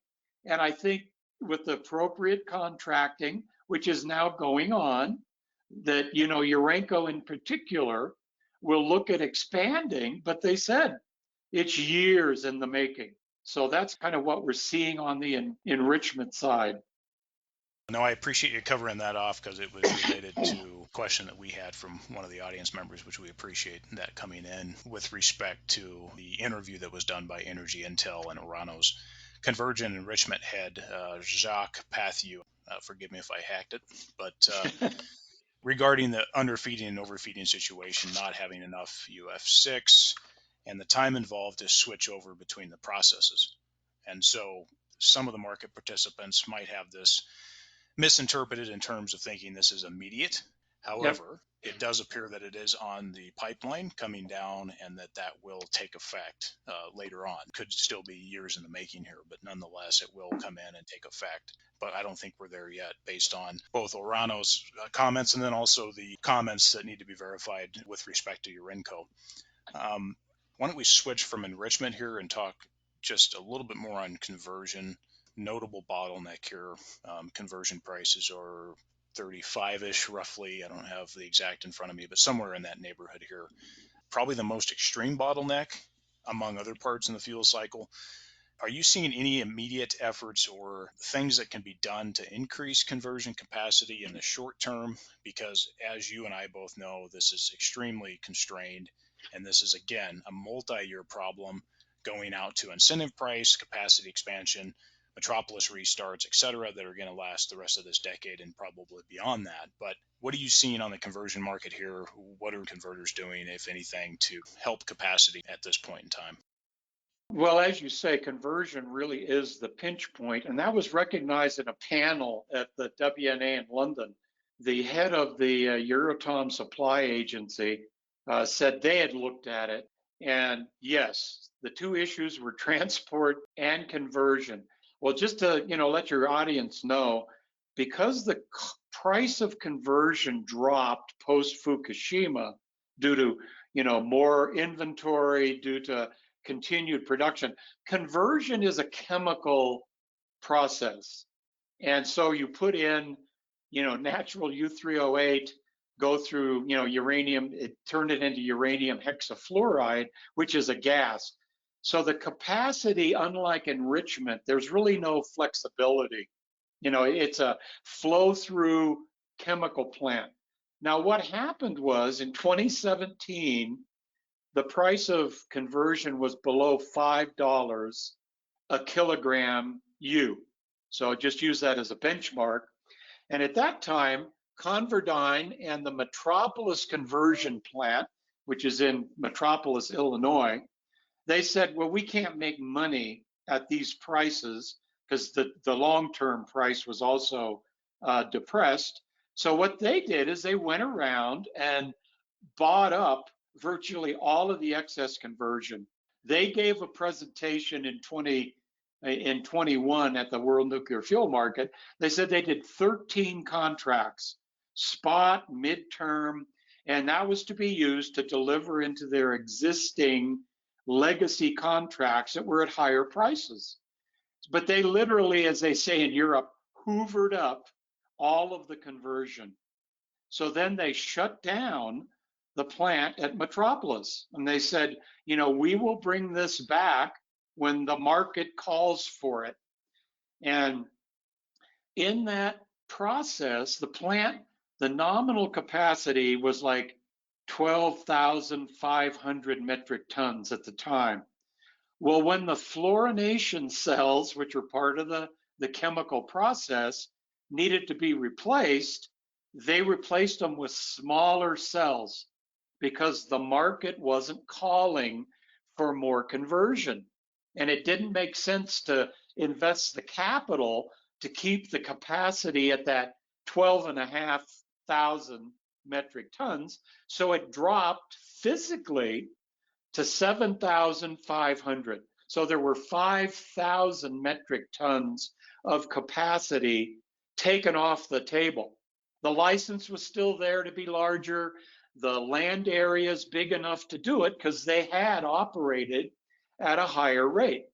And I think with the appropriate contracting, which is now going on, that, Urenco in particular will look at expanding, but they said it's years in the making. So that's kind of what we're seeing on the enrichment side. No, I appreciate you covering that off because it was related to a question that we had from one of the audience members, which we appreciate that coming in with respect to the interview that was done by Energy Intel and Orano's convergent enrichment head, Jacques Pathieu. Forgive me if I hacked it, but regarding the underfeeding and overfeeding situation, not having enough UF6 and the time involved to switch over between the processes. And so some of the market participants might have this misinterpreted in terms of thinking this is immediate. Yep. However, it does appear that it is on the pipeline coming down, and that will take effect later on. Could still be years in the making here, but nonetheless, it will come in and take effect. But I don't think we're there yet, based on both Orano's comments and then also the comments that need to be verified with respect to Urinco. Why don't we switch from enrichment here and talk just a little bit more on conversion. Notable bottleneck here. Conversion prices are 35-ish roughly. I don't have the exact in front of me, but somewhere in that neighborhood here. Probably the most extreme bottleneck among other parts in the fuel cycle. Are you seeing any immediate efforts or things that can be done to increase conversion capacity in the short term? Because as you and I both know, this is extremely constrained, and this is, again, a multi-year problem going out to incentive price, capacity expansion, metropolis restarts, et cetera, that are going to last the rest of this decade and probably beyond that. But what are you seeing on the conversion market here? What are converters doing, if anything, to help capacity at this point in time? Well, as you say, conversion really is the pinch point, and that was recognized in a panel at the WNA in London. The head of the Euratom Supply Agency said they had looked at it, and yes, the two issues were transport and conversion. Well, just to let your audience know, because the price of conversion dropped post Fukushima due to more inventory, due to continued production. Conversion is a chemical process. And so you put in, natural U3O8, go through, uranium, it turned it into uranium hexafluoride, which is a gas. So the capacity, unlike enrichment, there's really no flexibility. It's a flow through chemical plant. Now, what happened was in 2017, the price of conversion was below $5 a kilogram U. So just use that as a benchmark. And at that time, Converdyne and the Metropolis conversion plant, which is in Metropolis, Illinois, they said, well, we can't make money at these prices because the long-term price was also depressed. So what they did is they went around and bought up virtually all of the excess conversion. They gave a presentation in 21 at the World Nuclear Fuel Market. They said they did 13 contracts, spot, midterm, and that was to be used to deliver into their existing legacy contracts that were at higher prices. But they literally, as they say in Europe, hoovered up all of the conversion. So then they shut down the plant at Metropolis. And they said, we will bring this back when the market calls for it. And in that process, the plant, the nominal capacity was like 12,500 metric tons at the time. Well, when the fluorination cells, which are part of the chemical process, needed to be replaced, they replaced them with smaller cells because the market wasn't calling for more conversion. And it didn't make sense to invest the capital to keep the capacity at that 12,500 metric tons. So it dropped physically to 7,500. So there were 5,000 metric tons of capacity taken off the table. The license was still there to be larger. The land area is big enough to do it because they had operated at a higher rate.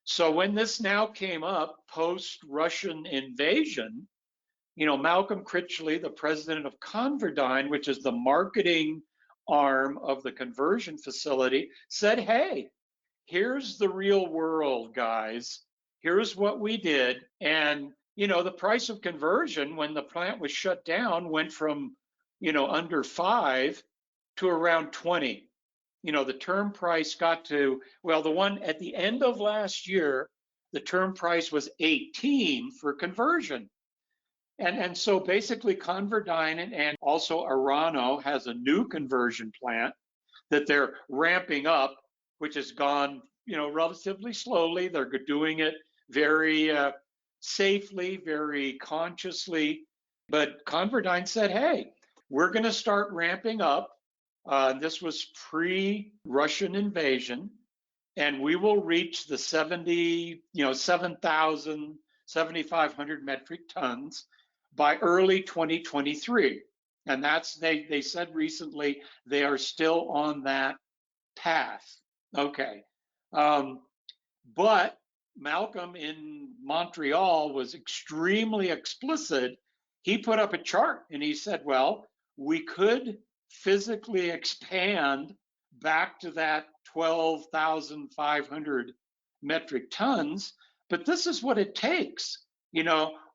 So when this now came up post-Russian invasion, Malcolm Critchley, the president of Converdyne, which is the marketing arm of the conversion facility, said, hey, here's the real world, guys. Here's what we did. And, the price of conversion when the plant was shut down went from, under 5 to around 20. The term price got to, well, the one at the end of last year, the term price was 18 for conversion. And so basically Converdyne and also Orano has a new conversion plant that they're ramping up. which has gone, relatively slowly. They're doing it very safely, very consciously. But ConverDyn said, hey, we're going to start ramping up. This was pre-Russian invasion, and we will reach the 7,000, 7,500 metric tons by early 2023. And they said recently they are still on that path. Okay. But Malcolm in Montreal was extremely explicit. He put up a chart and he said, well, we could physically expand back to that 12,500 metric tons, but this is what it takes.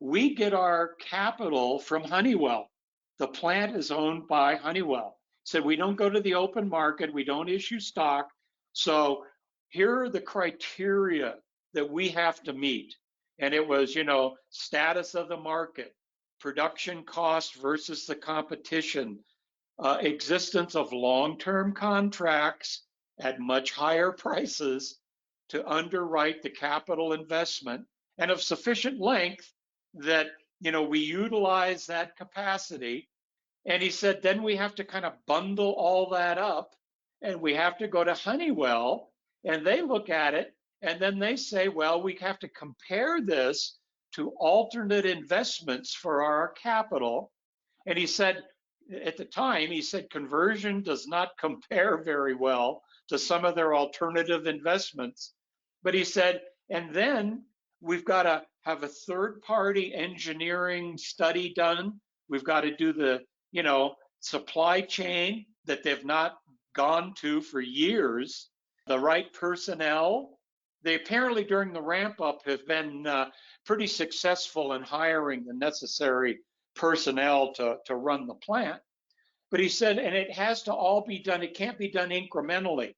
We get our capital from Honeywell. The plant is owned by Honeywell. Said we don't go to the open market, we don't issue stock. So here are the criteria that we have to meet. And it was, status of the market, production cost versus the competition, existence of long-term contracts at much higher prices to underwrite the capital investment, and of sufficient length that, we utilize that capacity. And he said, then we have to kind of bundle all that up and we have to go to Honeywell and they look at it and then they say, well, we have to compare this to alternate investments for our capital. And he said, at the time, he said, conversion does not compare very well to some of their alternative investments. But he said, and then we've got to have a third party engineering study done. We've got to do the, supply chain that they've not gone to for years, the right personnel. They apparently during the ramp up have been pretty successful in hiring the necessary personnel to run the plant. But he said, and it has to all be done, it can't be done incrementally.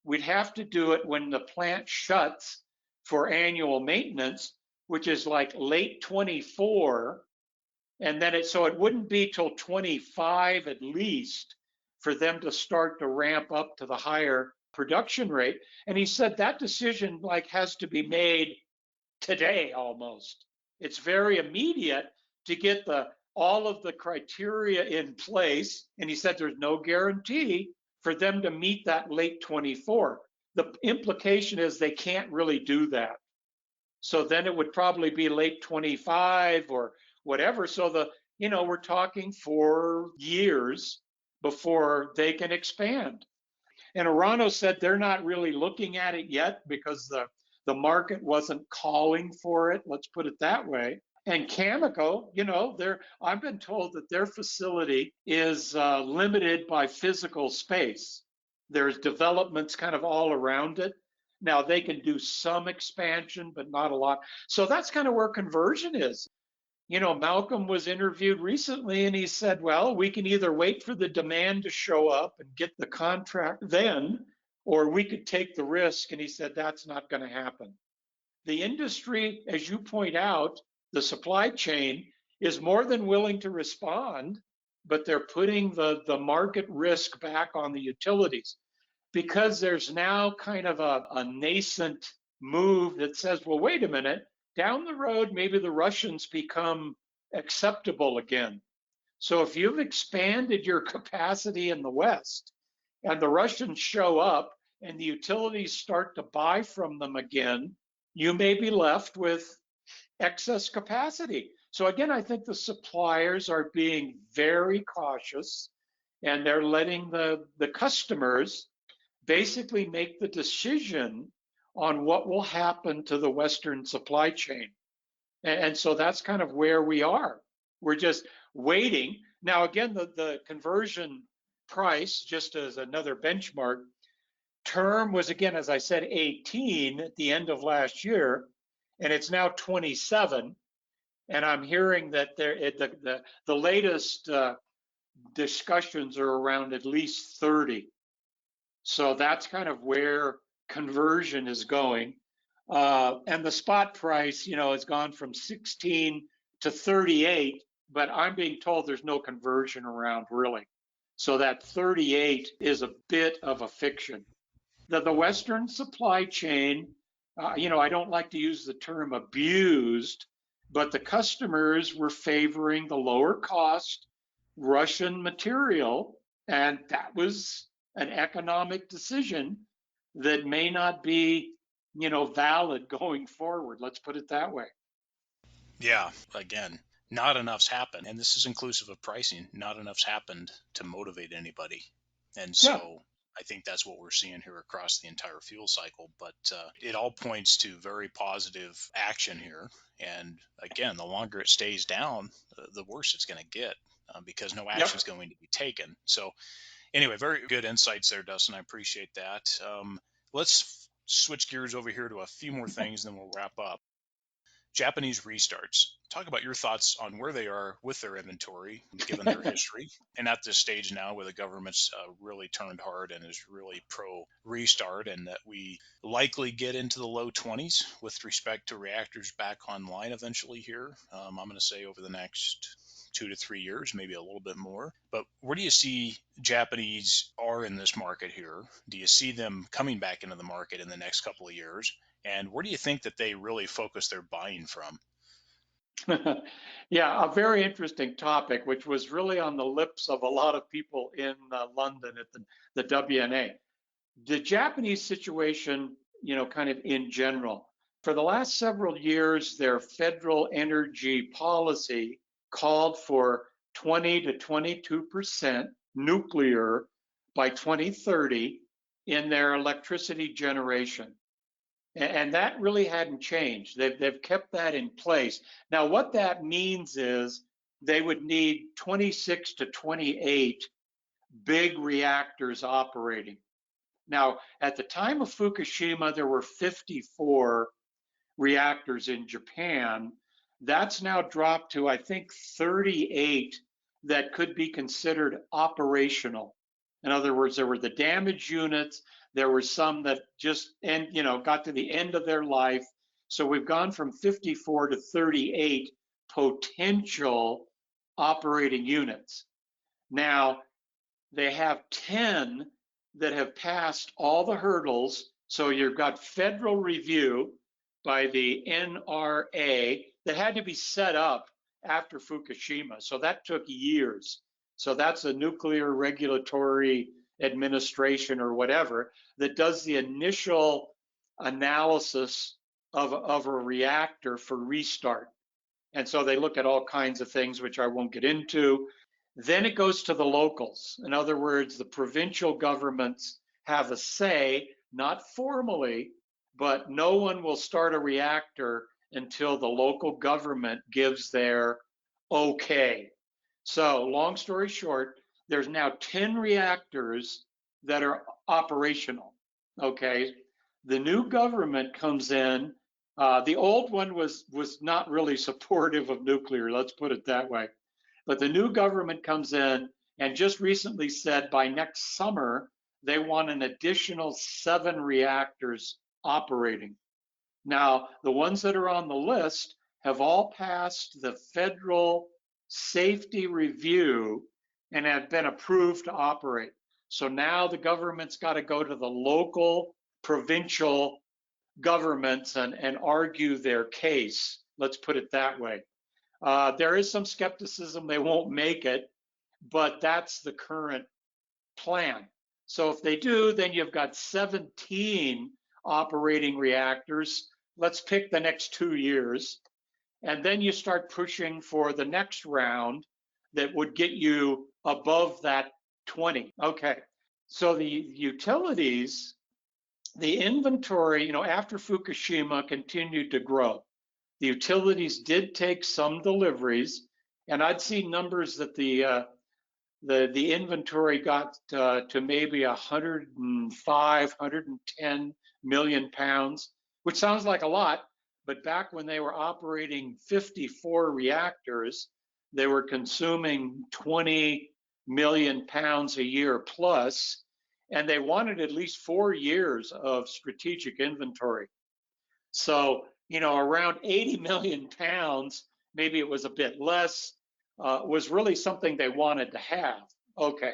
We'd have to do it when the plant shuts for annual maintenance, which is like late 24. And then so it wouldn't be till 25 at least for them to start to ramp up to the higher production rate. And he said that decision has to be made today almost. It's very immediate to get all of the criteria in place. And he said there's no guarantee for them to meet that late 24. The implication is they can't really do that. So then it would probably be late 25 or whatever. So we're talking 4 years before they can expand. And Arano said they're not really looking at it yet because the market wasn't calling for it. Let's put it that way. And Cameco, I've been told that their facility is limited by physical space. There's developments kind of all around it. Now they can do some expansion, but not a lot. So that's kind of where conversion is. Malcolm was interviewed recently and he said, well, we can either wait for the demand to show up and get the contract then, or we could take the risk. And he said, that's not going to happen. The industry, as you point out, the supply chain is more than willing to respond, but they're putting the market risk back on the utilities because there's now kind of a nascent move that says, well, wait a minute, down the road, maybe the Russians become acceptable again. So if you've expanded your capacity in the West and the Russians show up and the utilities start to buy from them again, you may be left with excess capacity. So again, I think the suppliers are being very cautious and they're letting the customers basically make the decision on what will happen to the Western supply chain. And so that's kind of where we are. We're just waiting. Now, again, the conversion price, just as another benchmark, term was, again, as I said, 18 at the end of last year, and it's now 27. And I'm hearing that the latest discussions are around at least 30. So that's kind of where conversion is going. And the spot price, has gone from 16 to 38, but I'm being told there's no conversion around really. So that 38 is a bit of a fiction. The Western supply chain, I don't like to use the term abused, but the customers were favoring the lower cost Russian material, and that was an economic decision that may not be, valid going forward. Let's put it that way. Yeah, again, not enough's happened, and this is inclusive of pricing. Not enough's happened to motivate anybody, and Yeah. so I think that's what we're seeing here across the entire fuel cycle. But it all points to very positive action here. And again, the longer it stays down, the worse it's going to get because no action is Yep. going to be taken. So anyway, very good insights there, Dustin. I appreciate that. Let's switch gears over here to a few more things, and then we'll wrap up. Japanese restarts. Talk about your thoughts on where they are with their inventory, given their history, and at this stage now where the government's really turned hard and is really pro restart, and that we likely get into the low 20s with respect to reactors back online eventually here. I'm going to say over the next 2 to 3 years, maybe a little bit more. But where do you see Japanese are in this market here? Do you see them coming back into the market in the next couple of years? And where do you think that they really focus their buying from? Yeah, a very interesting topic, which was really on the lips of a lot of people in London at the WNA. The Japanese situation, kind of in general, for the last several years, their federal energy policy called for 20 to 22% nuclear by 2030 in their electricity generation. And that really hadn't changed. They've kept that in place. Now, what that means is they would need 26 to 28 big reactors operating. Now, at the time of Fukushima, there were 54 reactors in Japan. That's now dropped to, I think, 38 that could be considered operational. In other words, there were the damaged units. There were some that just got to the end of their life. So we've gone from 54 to 38 potential operating units. Now, they have 10 that have passed all the hurdles. So you've got federal review by the NRA that had to be set up after Fukushima. So that took years. So that's a Nuclear Regulatory Administration or whatever that does the initial analysis of a reactor for restart. And so they look at all kinds of things, which I won't get into. Then it goes to the locals. In other words, the provincial governments have a say, not formally, but no one will start a reactor until the local government gives their okay. So, long story short, there's now 10 reactors that are operational. Okay. The new government comes in. The old one was not really supportive of nuclear, let's put it that way. But the new government comes in and just recently said by next summer, they want an additional 7 reactors operating. Now, the ones that are on the list have all passed the federal safety review and have been approved to operate. So now the government's got to go to the local, provincial governments and argue their case. Let's put it that way. There is some skepticism they won't make it, but that's the current plan. So if they do, then you've got 17 operating reactors. Let's pick the next 2 years. And then you start pushing for the next round that would get you above that 20. Okay. So the utilities, the inventory, after Fukushima continued to grow. The utilities did take some deliveries, and I'd see numbers that the inventory got to maybe 105, 110 million pounds, which sounds like a lot, but back when they were operating 54 reactors, they were consuming 20 million pounds a year plus, and they wanted at least 4 years of strategic inventory. So, around 80 million pounds, maybe it was a bit less, was really something they wanted to have. Okay.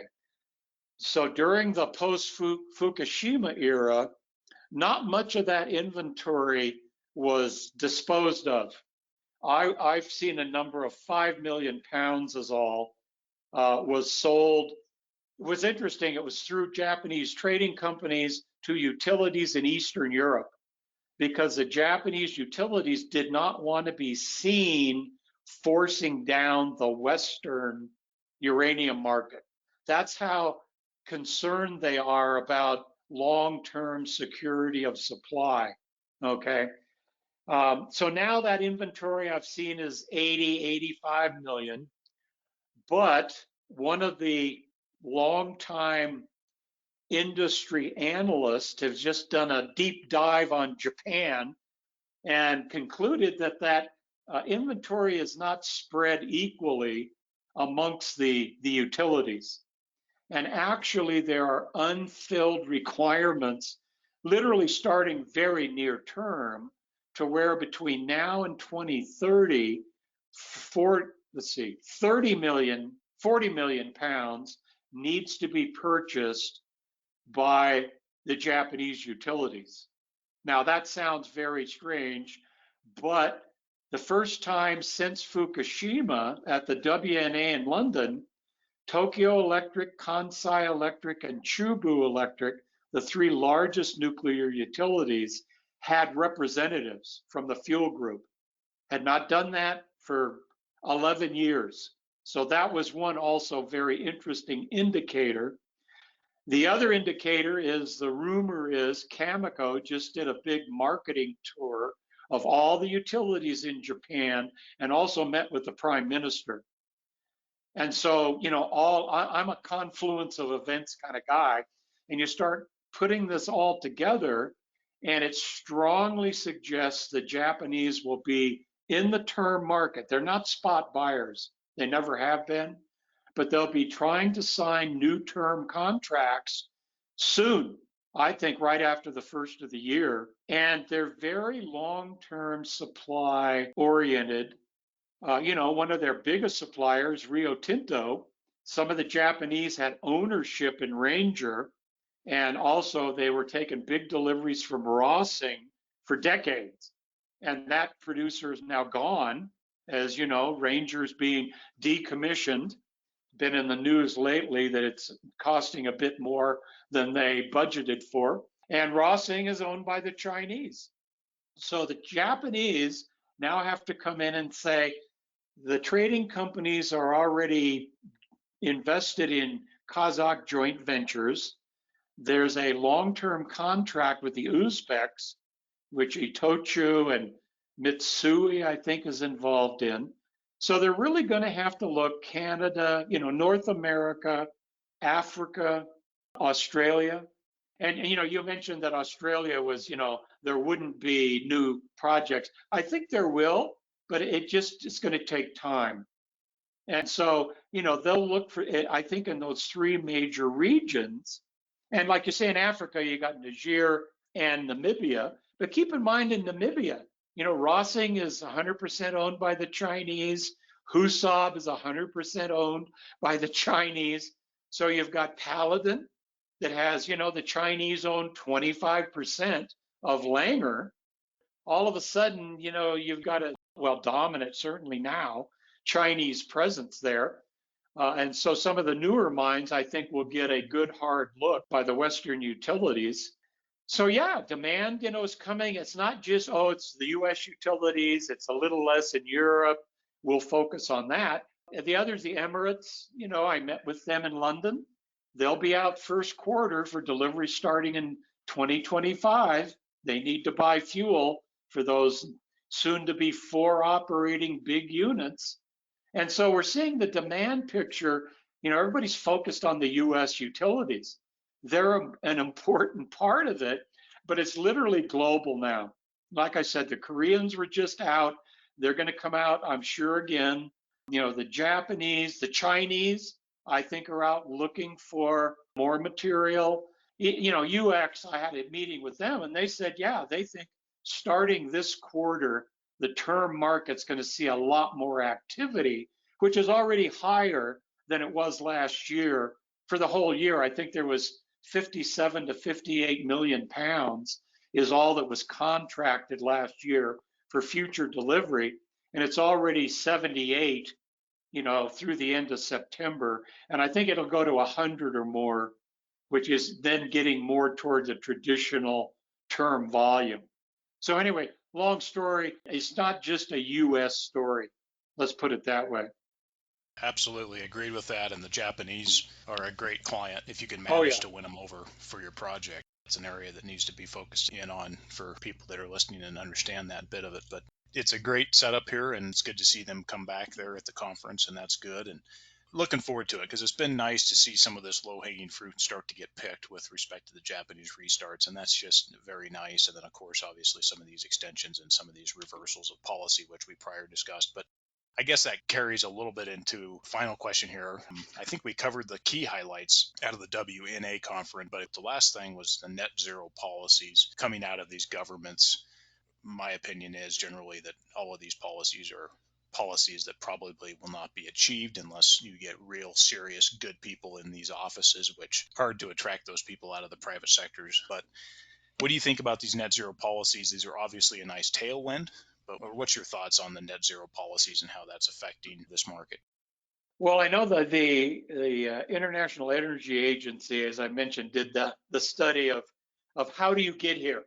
So during the post-Fukushima era, not much of that inventory was disposed of. I've seen a number of 5 million pounds is all was sold. It was interesting. It was through Japanese trading companies to utilities in Eastern Europe because the Japanese utilities did not want to be seen forcing down the Western uranium market. That's how concerned they are about long-term security of supply. Okay. So now that inventory I've seen is 80, 85 million. But one of the longtime industry analysts has just done a deep dive on Japan and concluded that inventory is not spread equally amongst the utilities. And actually, there are unfilled requirements, literally starting very near term, to where between now and 2030, 40 million pounds needs to be purchased by the Japanese utilities. Now, that sounds very strange, but the first time since Fukushima at the WNA in London, Tokyo Electric, Kansai Electric, and Chubu Electric, the three largest nuclear utilities, had representatives from the fuel group. Had not done that for 11 years. So that was one also very interesting indicator. The other indicator is the rumor is Cameco just did a big marketing tour of all the utilities in Japan and also met with the prime minister. And so, I'm a confluence of events kind of guy, and you start putting this all together, and it strongly suggests the Japanese will be in the term market. They're not spot buyers, they never have been, but they'll be trying to sign new term contracts soon. I think right after the first of the year, and they're very long-term supply oriented. One of their biggest suppliers, Rio Tinto, some of the Japanese had ownership in Ranger, and also they were taking big deliveries from Rossing for decades. And that producer is now gone, as you know, Ranger's being decommissioned. Been in the news lately that it's costing a bit more than they budgeted for. And Rossing is owned by the Chinese. So the Japanese now have to come in and say, the trading companies are already invested in Kazakh joint ventures. There's a long-term contract with the Uzbeks, which Itochu and Mitsui, I think, is involved in. So they're really going to have to look Canada, North America, Africa, Australia. And you mentioned that Australia was, there wouldn't be new projects. I think there will, but it's going to take time. And so, they'll look for it, I think, in those three major regions. And like you say, in Africa, you got Niger and Namibia. But keep in mind, in Namibia, Rossing is 100% owned by the Chinese. Husab is 100% owned by the Chinese. So you've got Paladin that has, the Chinese own 25% of Langer. All of a sudden, you've got dominant, certainly now, Chinese presence there. And so some of the newer mines, I think, will get a good hard look by the Western utilities. So yeah, demand, is coming. It's not just, it's the US utilities, it's a little less in Europe. We'll focus on that. The others, the Emirates, I met with them in London. They'll be out first quarter for delivery starting in 2025. They need to buy fuel for those soon to be 4 operating big units. And so we're seeing the demand picture, everybody's focused on the US utilities. They're an important part of it, but it's literally global now. Like I said, the Koreans were just out. They're going to come out, I'm sure, again. The Japanese, the Chinese, I think, are out looking for more material. UX, I had a meeting with them, and they said, yeah, they think starting this quarter, the term market's going to see a lot more activity, which is already higher than it was last year. for the whole year, I think there was 57 to 58 million pounds is all that was contracted last year for future delivery. And it's already 78, through the end of September. And I think it'll go to 100 or more, which is then getting more towards a traditional term volume. So anyway, long story, it's not just a US story. Let's put it that way. Absolutely agreed with that. And the Japanese are a great client if you can Oh, manage yeah. to win them over for your project. It's an area that needs to be focused in on for people that are listening and understand that bit of it. But it's a great setup here, and it's good to see them come back there at the conference, and that's good. And looking forward to it because it's been nice to see some of this low-hanging fruit start to get picked with respect to the Japanese restarts, and that's just very nice. And then, of course, obviously some of these extensions and some of these reversals of policy, which we prior discussed. But I guess that carries a little bit into final question here. I think we covered the key highlights out of the WNA conference, but the last thing was the net zero policies coming out of these governments. My opinion is generally that all of these policies are policies that probably will not be achieved unless you get real serious good people in these offices, which hard to attract those people out of the private sectors. But what do you think about these net zero policies? These are obviously a nice tailwind, but what's your thoughts on the net zero policies and how that's affecting this market? Well, I know that the International Energy Agency, as I mentioned, did the study of how do you get here.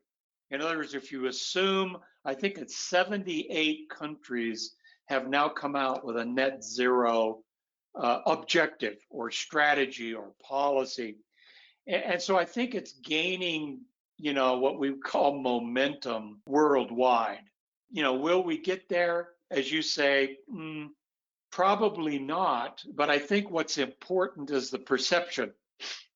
In other words, if you assume, I think it's 78 countries have now come out with a net zero objective or strategy or policy, and so I think it's gaining, what we call momentum worldwide. Will we get there? As you say, probably not, but I think what's important is the perception.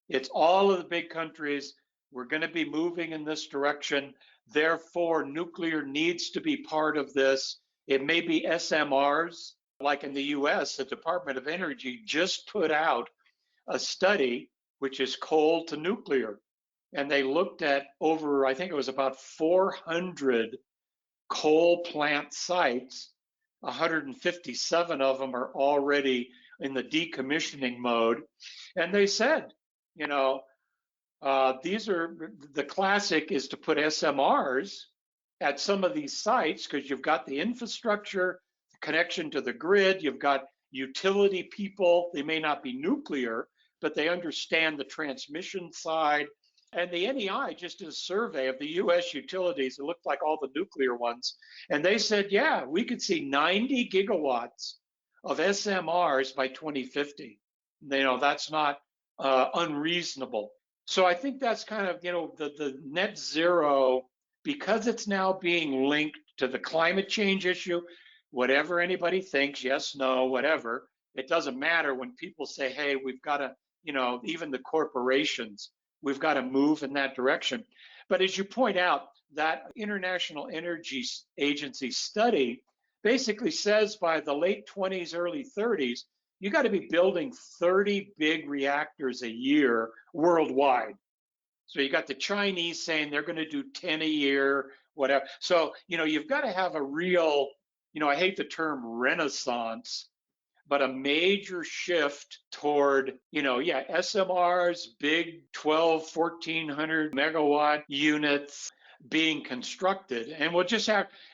It's all of the big countries. We're going to be moving in this direction. Therefore, nuclear needs to be part of this. It may be SMRs, like in the US, the Department of Energy just put out a study which is coal to nuclear. And they looked at over, I think it was about 400 coal plant sites. 157 of them are already in the decommissioning mode. And they said, these are the classic is to put SMRs at some of these sites because you've got the infrastructure, the connection to the grid, you've got utility people. They may not be nuclear, but they understand the transmission side. And the NEI just did a survey of the US utilities. It looked like all the nuclear ones. And they said, yeah, we could see 90 gigawatts of SMRs by 2050. That's not unreasonable. So I think that's kind of, the net zero, because it's now being linked to the climate change issue, whatever anybody thinks, yes, no, whatever, it doesn't matter when people say, hey, we've got to, even the corporations, we've got to move in that direction. But as you point out, that International Energy Agency study basically says by the late 20s, early 30s, you got to be building 30 big reactors a year worldwide. So you got the Chinese saying they're going to do 10 a year, whatever. So, you've got to have a real, I hate the term renaissance, but a major shift toward, SMRs, big 12, 1400 megawatt units being constructed. And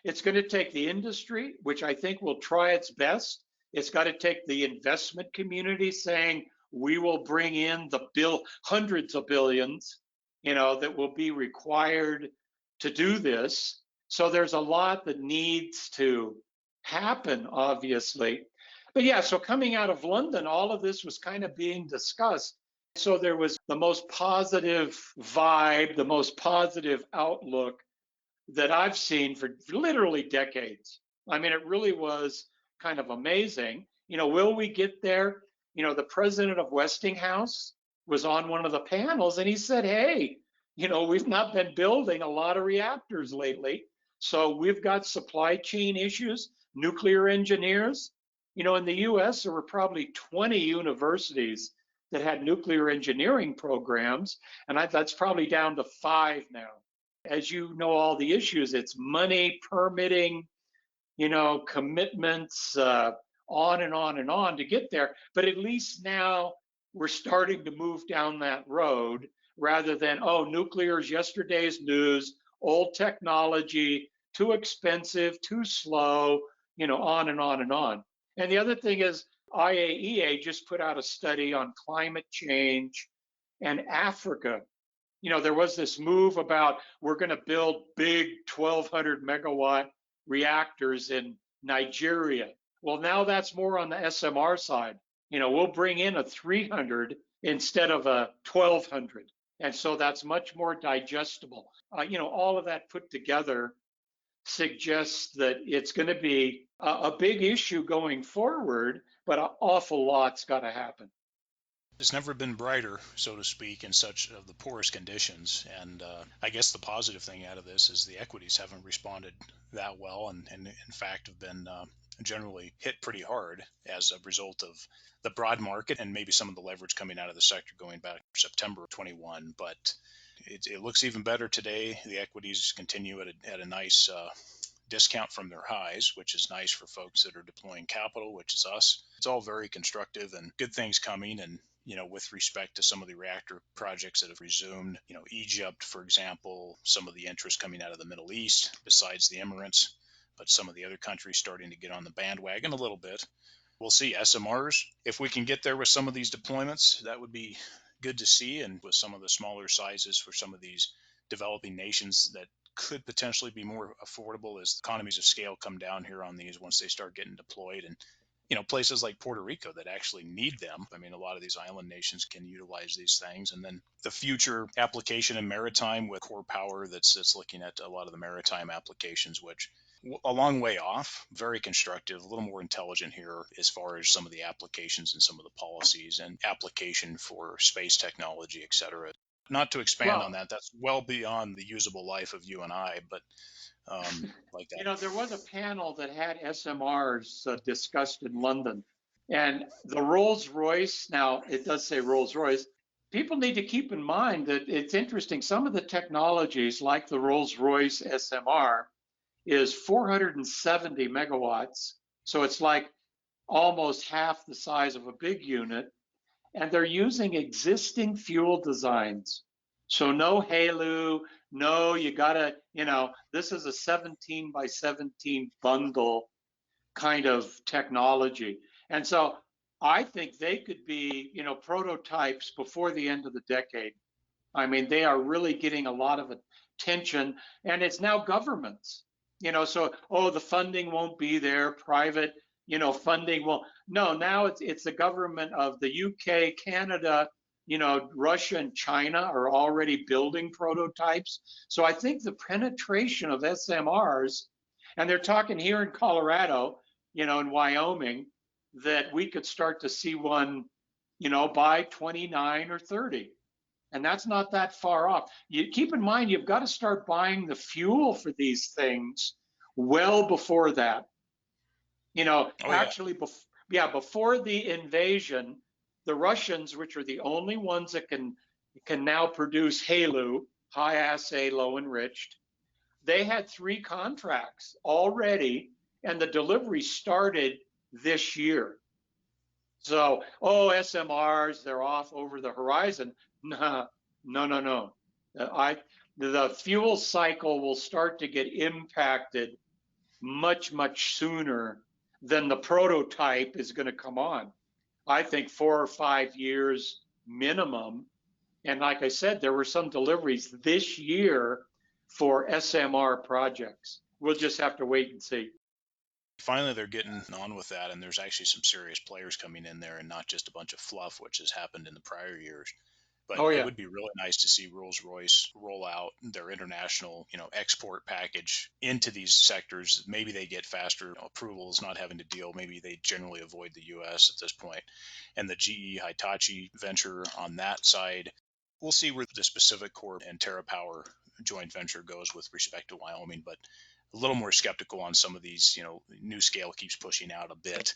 it's going to take the industry, which I think will try its best. It's got to take the investment community saying, we will bring in the hundreds of billions, that will be required to do this. So there's a lot that needs to happen, obviously. But yeah, so coming out of London, all of this was kind of being discussed. So there was the most positive vibe, the most positive outlook that I've seen for literally decades. I mean, it really was kind of amazing. Will we get there? The president of Westinghouse was on one of the panels and he said, hey, we've not been building a lot of reactors lately. So we've got supply chain issues, nuclear engineers. In the US, there were probably 20 universities that had nuclear engineering programs, and that's probably down to 5 now. As you know, all the issues, it's money, permitting, commitments, on and on and on to get there. But at least now we're starting to move down that road rather than, oh, nuclear is yesterday's news, old technology, too expensive, too slow, on and on and on. And the other thing is, IAEA just put out a study on climate change and Africa. There was this move about we're going to build big 1,200 megawatt reactors in Nigeria. Well, now that's more on the SMR side. We'll bring in a 300 instead of a 1,200. And so that's much more digestible. All of that put together suggests that it's going to be a big issue going forward, but an awful lot's got to happen. It's never been brighter, so to speak, in such of the poorest conditions. And I guess the positive thing out of this is the equities haven't responded that well, and in fact have been generally hit pretty hard as a result of the broad market and maybe some of the leverage coming out of the sector going back to September 21. But it looks even better today. The equities continue at a nice discount from their highs, which is nice for folks that are deploying capital, which is us. It's all very constructive and good things coming. And with respect to some of the reactor projects that have resumed, Egypt, for example, some of the interest coming out of the Middle East, besides the Emirates, but some of the other countries starting to get on the bandwagon a little bit. We'll see SMRs. If we can get there with some of these deployments, that would be good to see. And with some of the smaller sizes for some of these developing nations that could potentially be more affordable as economies of scale come down here on these once they start getting deployed. And places like Puerto Rico that actually need them. I mean, a lot of these island nations can utilize these things. And then the future application in maritime with Core Power that's looking at a lot of the maritime applications, which a long way off, very constructive, a little more intelligent here as far as some of the applications and some of the policies and application for space technology, et cetera. Not to expand on that, that's well beyond the usable life of you and I, but like that. There was a panel that had SMRs discussed in London, and the Rolls-Royce, now it does say Rolls-Royce, people need to keep in mind that it's interesting. Some of the technologies, like the Rolls-Royce SMR, is 470 megawatts. So it's like almost half the size of a big unit. And they're using existing fuel designs. So no HALEU, no, you gotta, this is a 17 by 17 bundle kind of technology. And so I think they could be, prototypes before the end of the decade. I mean, they are really getting a lot of attention, and it's now governments, so, oh, the funding won't be there, private, funding will, no, now it's the government of the UK, Canada, Russia and China are already building prototypes. So I think the penetration of SMRs, and they're talking here in Colorado, in Wyoming, that we could start to see one, by 29 or 30. And that's not that far off. You keep in mind, you've got to start buying the fuel for these things well before that. Actually, before the invasion, the Russians, which are the only ones that can now produce HALEU, high assay, low enriched, they had 3 contracts already, and the delivery started this year. So, oh, SMRs, they're off over the horizon. No. The fuel cycle will start to get impacted much, much sooner than the prototype is going to come on. I think 4 or 5 years minimum. And like I said, there were some deliveries this year for SMR projects. We'll just have to wait and see. Finally, they're getting on with that, and there's actually some serious players coming in there and not just a bunch of fluff, which has happened in the prior years. But Oh, it yeah. would be really nice to see Rolls-Royce roll out their international, export package into these sectors. Maybe they get faster approvals, not having to deal. Maybe they generally avoid the U.S. at this point. And the GE Hitachi venture on that side, we'll see where the specific Corp and TerraPower joint venture goes with respect to Wyoming, but a little more skeptical on some of these. NuScale keeps pushing out a bit.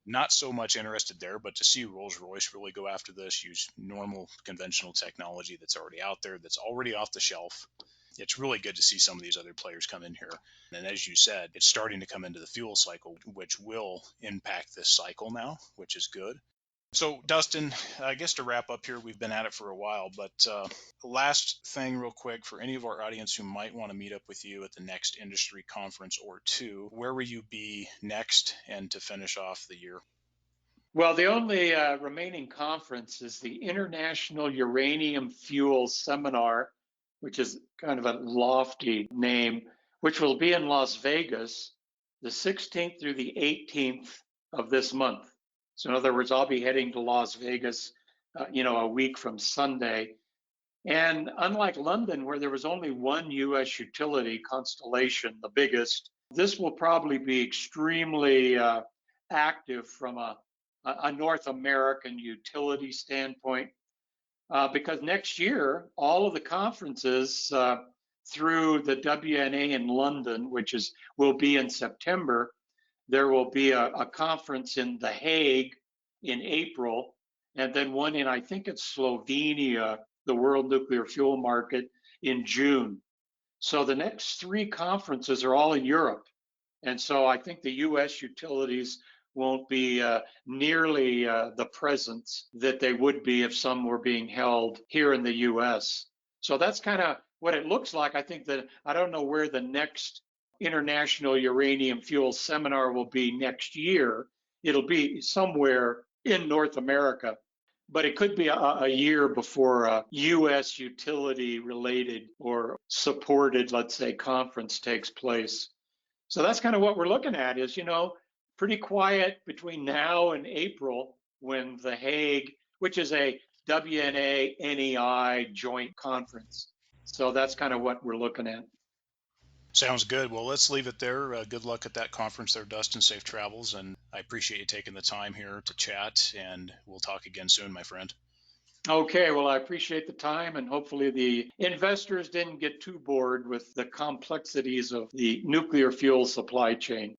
Not so much interested there, but to see Rolls-Royce really go after this, use normal conventional technology that's already out there, that's already off the shelf. It's really good to see some of these other players come in here. And as you said, it's starting to come into the fuel cycle, which will impact this cycle now, which is good. So, Dustin, I guess to wrap up here, we've been at it for a while, but last thing, real quick, for any of our audience who might want to meet up with you at the next industry conference or two, where will you be next and to finish off the year? Well, the only remaining conference is the International Uranium Fuel Seminar, which is kind of a lofty name, which will be in Las Vegas the 16th through the 18th of this month. So, in other words, I'll be heading to Las Vegas, a week from Sunday. And unlike London, where there was only one US utility, Constellation, the biggest, this will probably be extremely active from a North American utility standpoint, because next year, all of the conferences through the WNA in London, will be in September, there will be a conference in The Hague in April, and then one in, I think it's Slovenia, the World Nuclear Fuel Market, in June. So the next three conferences are all in Europe. And so I think the US utilities won't be nearly the presence that they would be if some were being held here in the US. So that's kind of what it looks like. I think that I don't know where the next International Uranium Fuel Seminar will be next year. It'll be somewhere in North America, but it could be a year before a US utility related or supported, let's say, conference takes place. So that's kind of what we're looking at is, pretty quiet between now and April when The Hague, which is a WNA NEI joint conference. So that's kind of what we're looking at. Sounds good. Well, let's leave it there. Good luck at that conference there, Dustin. Safe travels. And I appreciate you taking the time here to chat. And we'll talk again soon, my friend. Okay, well, I appreciate the time, and hopefully the investors didn't get too bored with the complexities of the nuclear fuel supply chain.